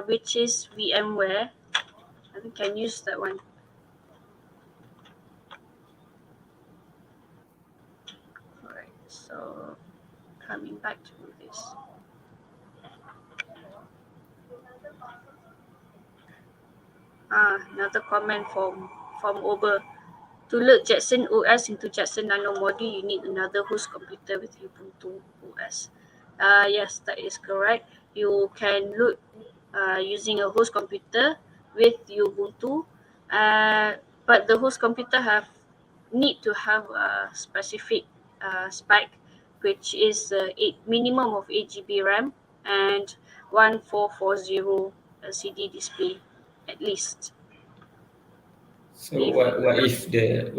which is VMware. I think can use that one. Alright, so coming back to this. Another comment from Ober. To load Jetson OS into Jetson Nano module, you need another host computer with Ubuntu OS. Yes, that is correct. You can load using a host computer with Ubuntu, but the host computer need to have a specific spec, which is minimum of 8 GB RAM and 1440 LCD display at least. So what if the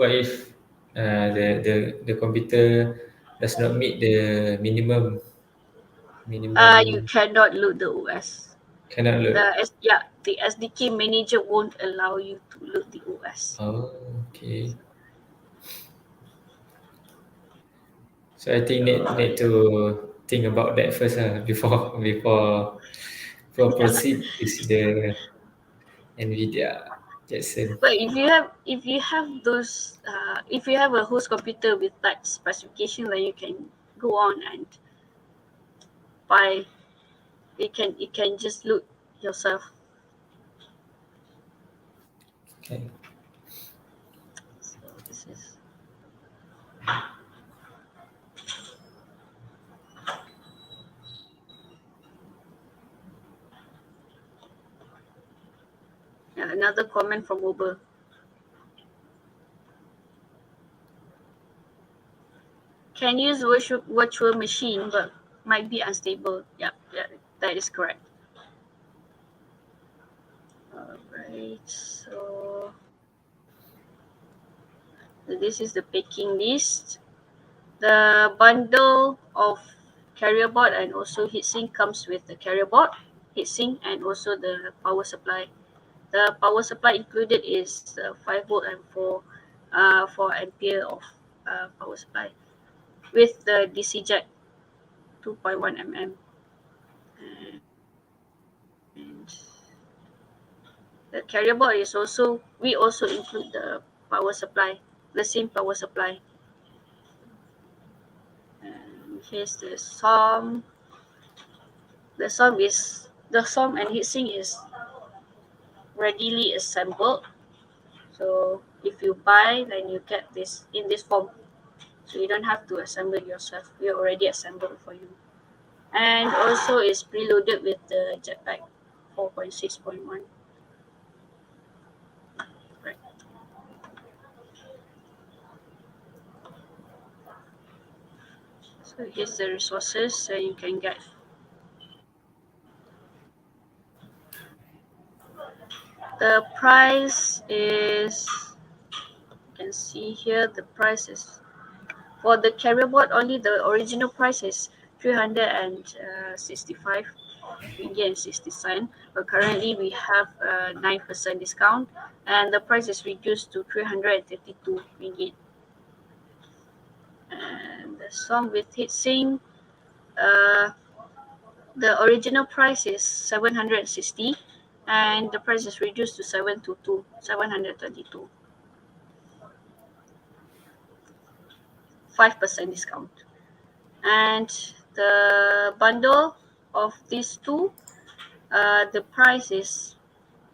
computer does not meet the minimum You cannot load the OS. cannot load? The SDK manager won't allow you to load the OS. Oh, okay. So I think need to think about that first before proceed with the Nvidia Jetson. But if you have those if you have a host computer with that specification, then you can go on and buy. It can just load yourself. Okay. So this is another comment from Uber. Can use virtual machine, but might be unstable. Yeah, that is correct. Alright, so this is the packing list. The bundle of carrier board and also heatsink comes with the carrier board, heatsink, and also the power supply. The power supply included is 5 volt and 4 ampere of power supply with the DC jack 2.1 mm. And the carrier board is also, we also include the power supply, the same power supply. And here's the SOM. The SOM and heatsink is readily assembled. So if you buy, then you get this in this form. So you don't have to assemble yourself. We already assembled for you. And also is preloaded with the jetpack 4.6.1. Right. So here's the resources so you can get. The price is, you can see here, the price is for the carrier board only. The original price is 365 ringgit and 60 cents, but currently we have a 9% discount and the price is reduced to 332 ringgit. And the SOM with heatsink, the original price is 760 and the price is reduced to 722. 5% discount. And the bundle of these two, the price is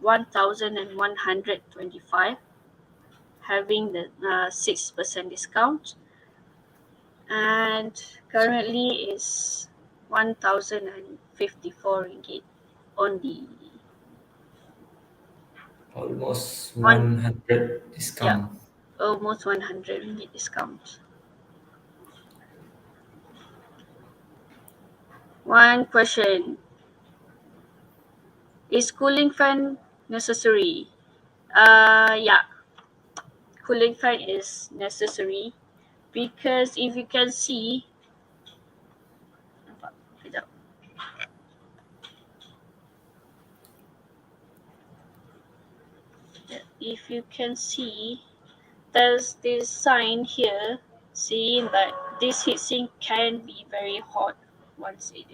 1,125, having the 6% discount, and currently is 1,054 ringgit only. Almost One, 100 yeah, discount. almost 100 ringgit discount. One question: is cooling fan necessary? Yeah, cooling fan is necessary because if you can see, kejap. If you can see, there's this sign here saying that this heatsink can be very hot once it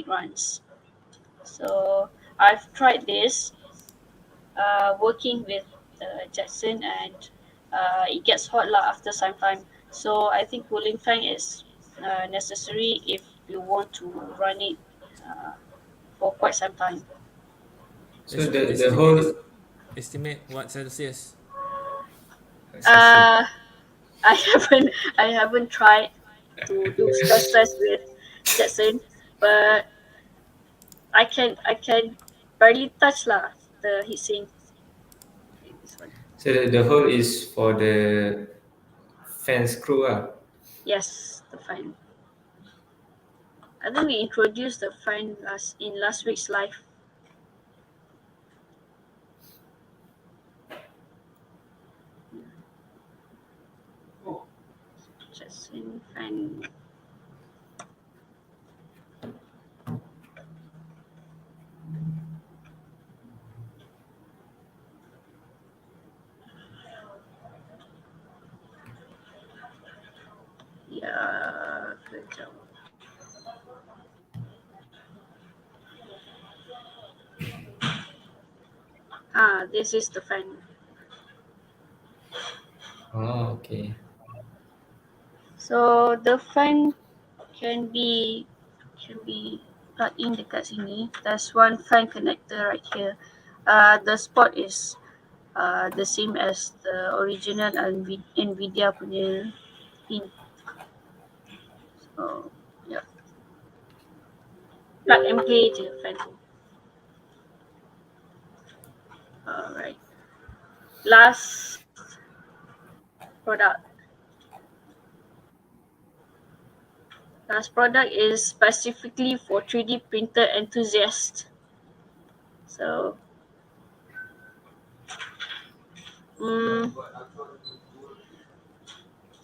runs. So I've tried this working with the Jetson, and it gets hot lah after some time. So I think cooling fan is necessary if you want to run it for quite some time. So the whole Estimate what Celsius? Uh, I haven't I haven't tried to do stress test with Jetson, but I can barely touch lah the heatsink. Okay, this one. so the whole is for the fan screw Yes, the fan. I think we introduced the fan last week's live. Jetson fan. Ya, kejap. This is the fan. Oh, okay. So the fan can be plugged in dekat sini. There's one fan connector right here. The spot is the same as the original Nvidia punya pin. So yeah, plug and play je fan tu. Alright. Last product. Last product is specifically for 3D printer enthusiasts. So,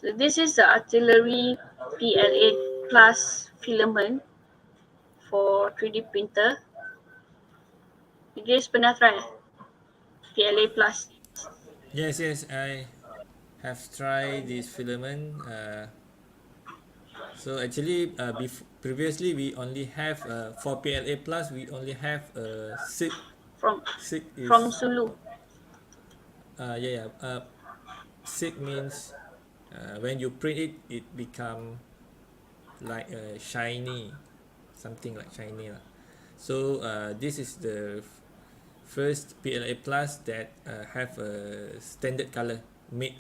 so this is the Artillery PLA Plus filament for 3D printer. You guys pernah try PLA Plus? Yes, I have tried this filament. So actually, previously we only have for PLA Plus we only have SIG. From SIG from is Sulu. SIG means when you print it, it become like shiny, something like shiny lah. So this is the first PLA Plus that have a standard color, matte,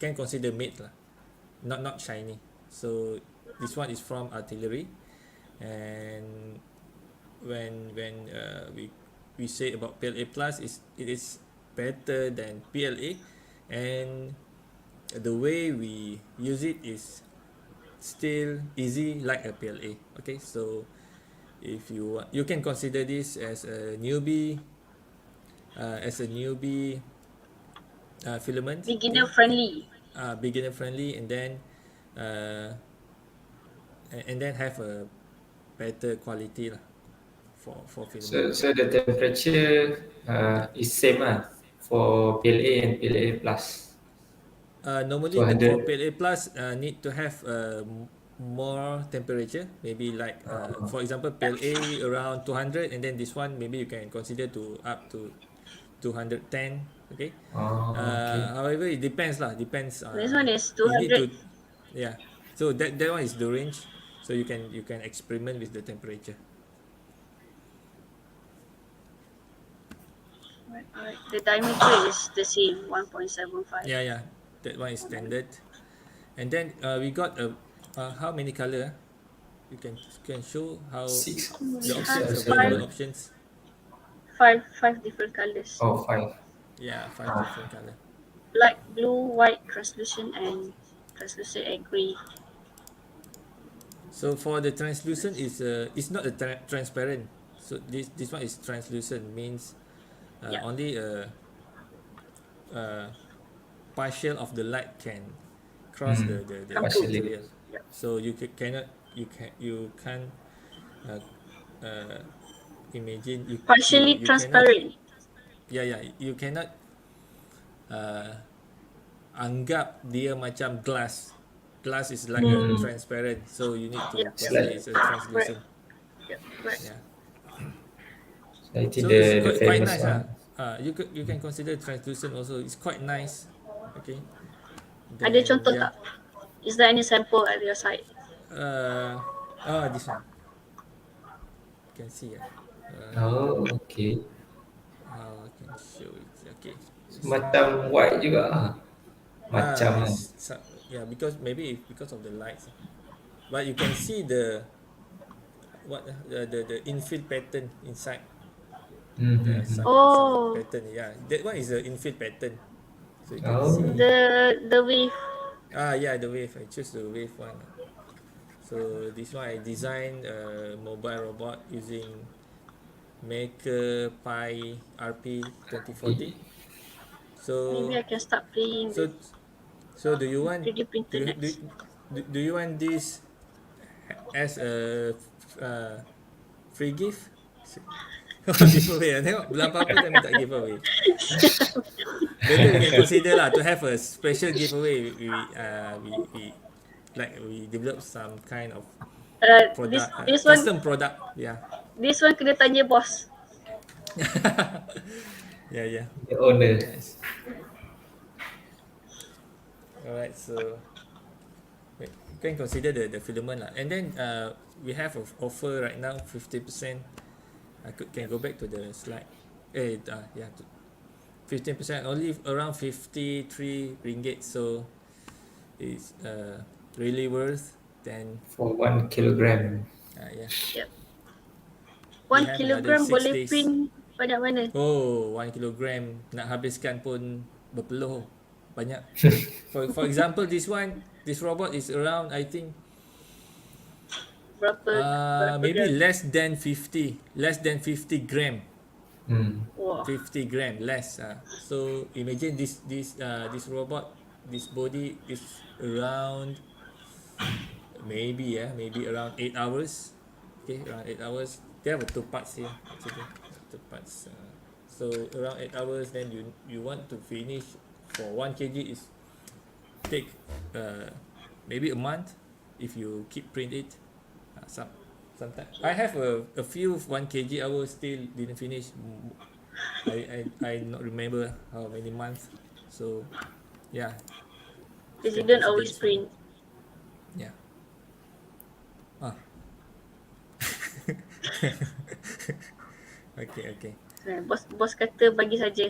can consider matte lah, not shiny. So this one is from Artillery, and when we say about PLA Plus, it is better than PLA, and the way we use it is still easy like a PLA. Okay, so if you want, you can consider this as a newbie filament, Beginner friendly. beginner friendly, and then have a better quality lah for filament. So the temperature is same for PLA and PLA plus. Normally So for 100. PLA Plus need to have more temperature, maybe like for example PLA around 200, and then this one maybe you can consider to up to 210. Okay. Oh, okay. However, it depends lah. This one is You need 200. to, yeah. So that one is the range. So you can experiment with the temperature. Alright. The diameter is the same, 1.75. Yeah, that one is standard. And then we got a how many color? You can show how Six, We the six have or options, available seven. options. five different colors. Oh, five. Yeah, 5 different color. Black, blue, white, translucent, and gray. So for the translucent is it's not a transparent. So this one is translucent, means Yeah. only a partial of the light can cross the Come through. Partially. material. Yeah. So you can't uh, uh, imagine Partially you cannot, transparent. you cannot anggap dia macam glass. Glass is like a transparent, so you need to Yeah. It's consider like, it's a Right. translucent. Yeah. Right. Yeah. I think So it's the quite famous nice. one. You can consider translucent also. It's quite nice. Okay. Ada Then, contoh yeah. tak? Is there any sample at your side? This one. You can see. Oh, okay. How I can show it. Okay. Macam white juga ah. Macam kan. Yeah, because maybe because of the lights. But you can see the the infill pattern inside. There are some Oh, pattern. Yeah, that one is the infill pattern. So you can Oh. see. the wave. Yeah, the wave. I choose the wave one. So this one I designed a mobile robot using Maker Pi RP2040. So Maybe I can start playing so with so do you want 3D do printer you, do, next. do you want this as a free gift? Giveaway. Tengok belum apa-apa dah minta giveaway. Better we can consider lah to have a special giveaway. We develop some kind of product, This one custom product. Yeah. kena tanya bos. Yeah. The owner. Nice. Alright, so you can consider the filament lah. And then we have an offer right now, 50%. I can go back to the slide. 15%, only around 53 ringgit. So it's really worth. Then For 1 kilogram. yeah. Yep. We 1 have kilogram another 6 boleh days. print banyak mana? Oh, 1 kilogram nak habiskan pun berpeluh banyak. For example, this robot is around, I think Berapa maybe gram? less than 50 gram. Wah. 50 gram less. So imagine this robot, this body is around maybe around 8 hours. Okay, around 8 hours. They have 2 parts here actually. 2 parts. So around 8 hours, then you want to finish for 1 kg is take maybe a month if you keep print it. Sometimes I have a few 1 kg hours still didn't finish. I not remember how many months. So yeah. Because you don't always print. Yeah. Okay. Bos kata bagi saja.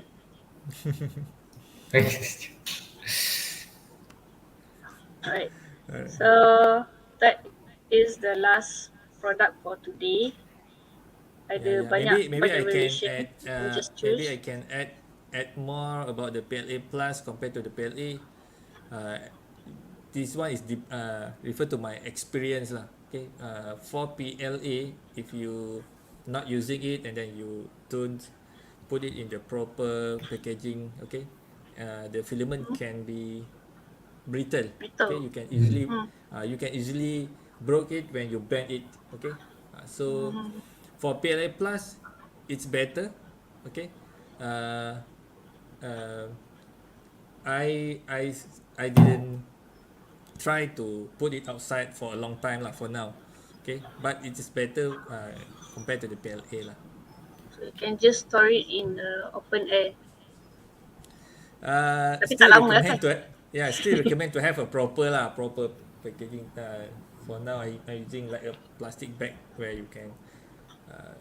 Alright. So that is the last product for today. Ada banyak maybe I can variation. add You just choose. maybe I can add more about the PLA Plus compared to the PLA. This one is refer to my experience lah. Okay, for PLA, if you not using it and then you don't put it in the proper packaging, okay, the filament can be brittle. Okay, you can easily broke it when you bend it. Okay, so for PLA Plus, it's better. Okay, I didn't try to put it outside for a long time lah for now. Okay, but it is better compared to the PLA lah. So you can just store it in the open air. Tapi Still tak lama recommend kan? still recommend to have a proper packaging for now I'm using like a plastic bag where you can uh,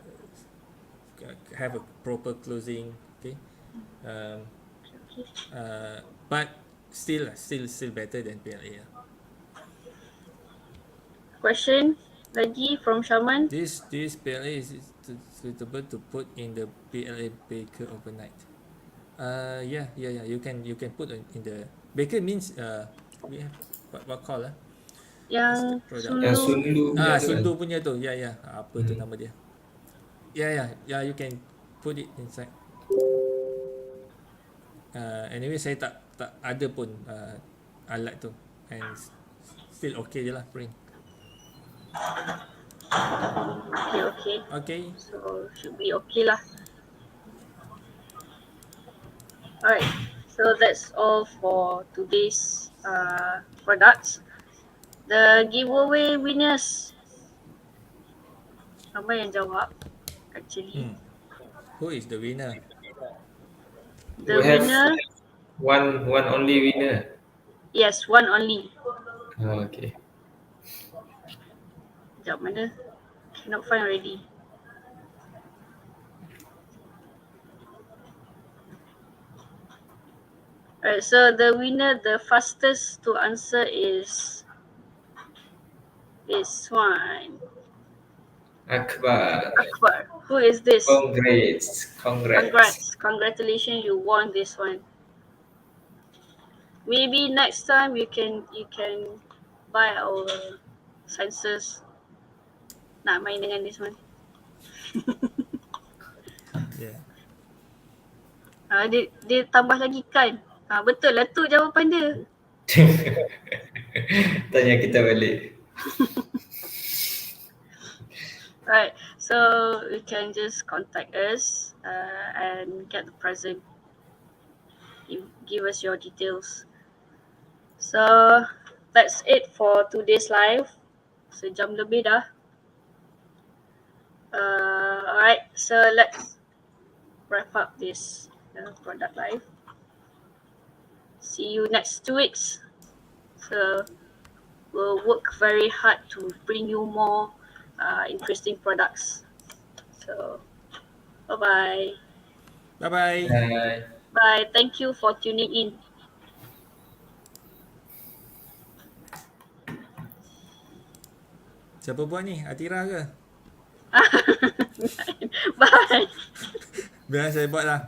have a proper closing. Okay, um, Okay. but still better than PLA. Question lagi from Shaman. This PLA is suitable to put in the PLA baker overnight. Yeah. You can put in the baker means we have what call what's that Yang product? Yang Sulu. sundu punya tu kan. Sundu punya tu. Ya. Apa tu Hmm. nama dia? Ya. You can put it inside. Anyway saya tak ada pun alat tu and still okay je lah print. Okay. Okay. So should be okay lah. Alright. So that's all for today's products. The giveaway winners. Apa yang jawab? Actually, Who is the winner? the We have winner. one only winner. Yes, one only. Oh, okay. Sekejap mana? Cannot find already. Alright, so the winner, the fastest to answer is this one. Akbar. Akbar. Who is this? Congrats. Congratulations, you won this one. Maybe next time you can buy our sensors. Nak main dengan this one. Yeah. Dia tambah lagi kan. Betul lah tu jawapan dia. Tanya kita balik. Right, so you can just contact us and get the present. Give us your details. So that's it for today's live. Sejam lebih dah. Alright, so let's wrap up this product live. See you next 2 weeks. So we'll work very hard to bring you more interesting products. So bye-bye. Bye. Bye. Bye. Thank you for tuning in. Siapa buat ni? Atira ke? Bye. Biar saya buat lah.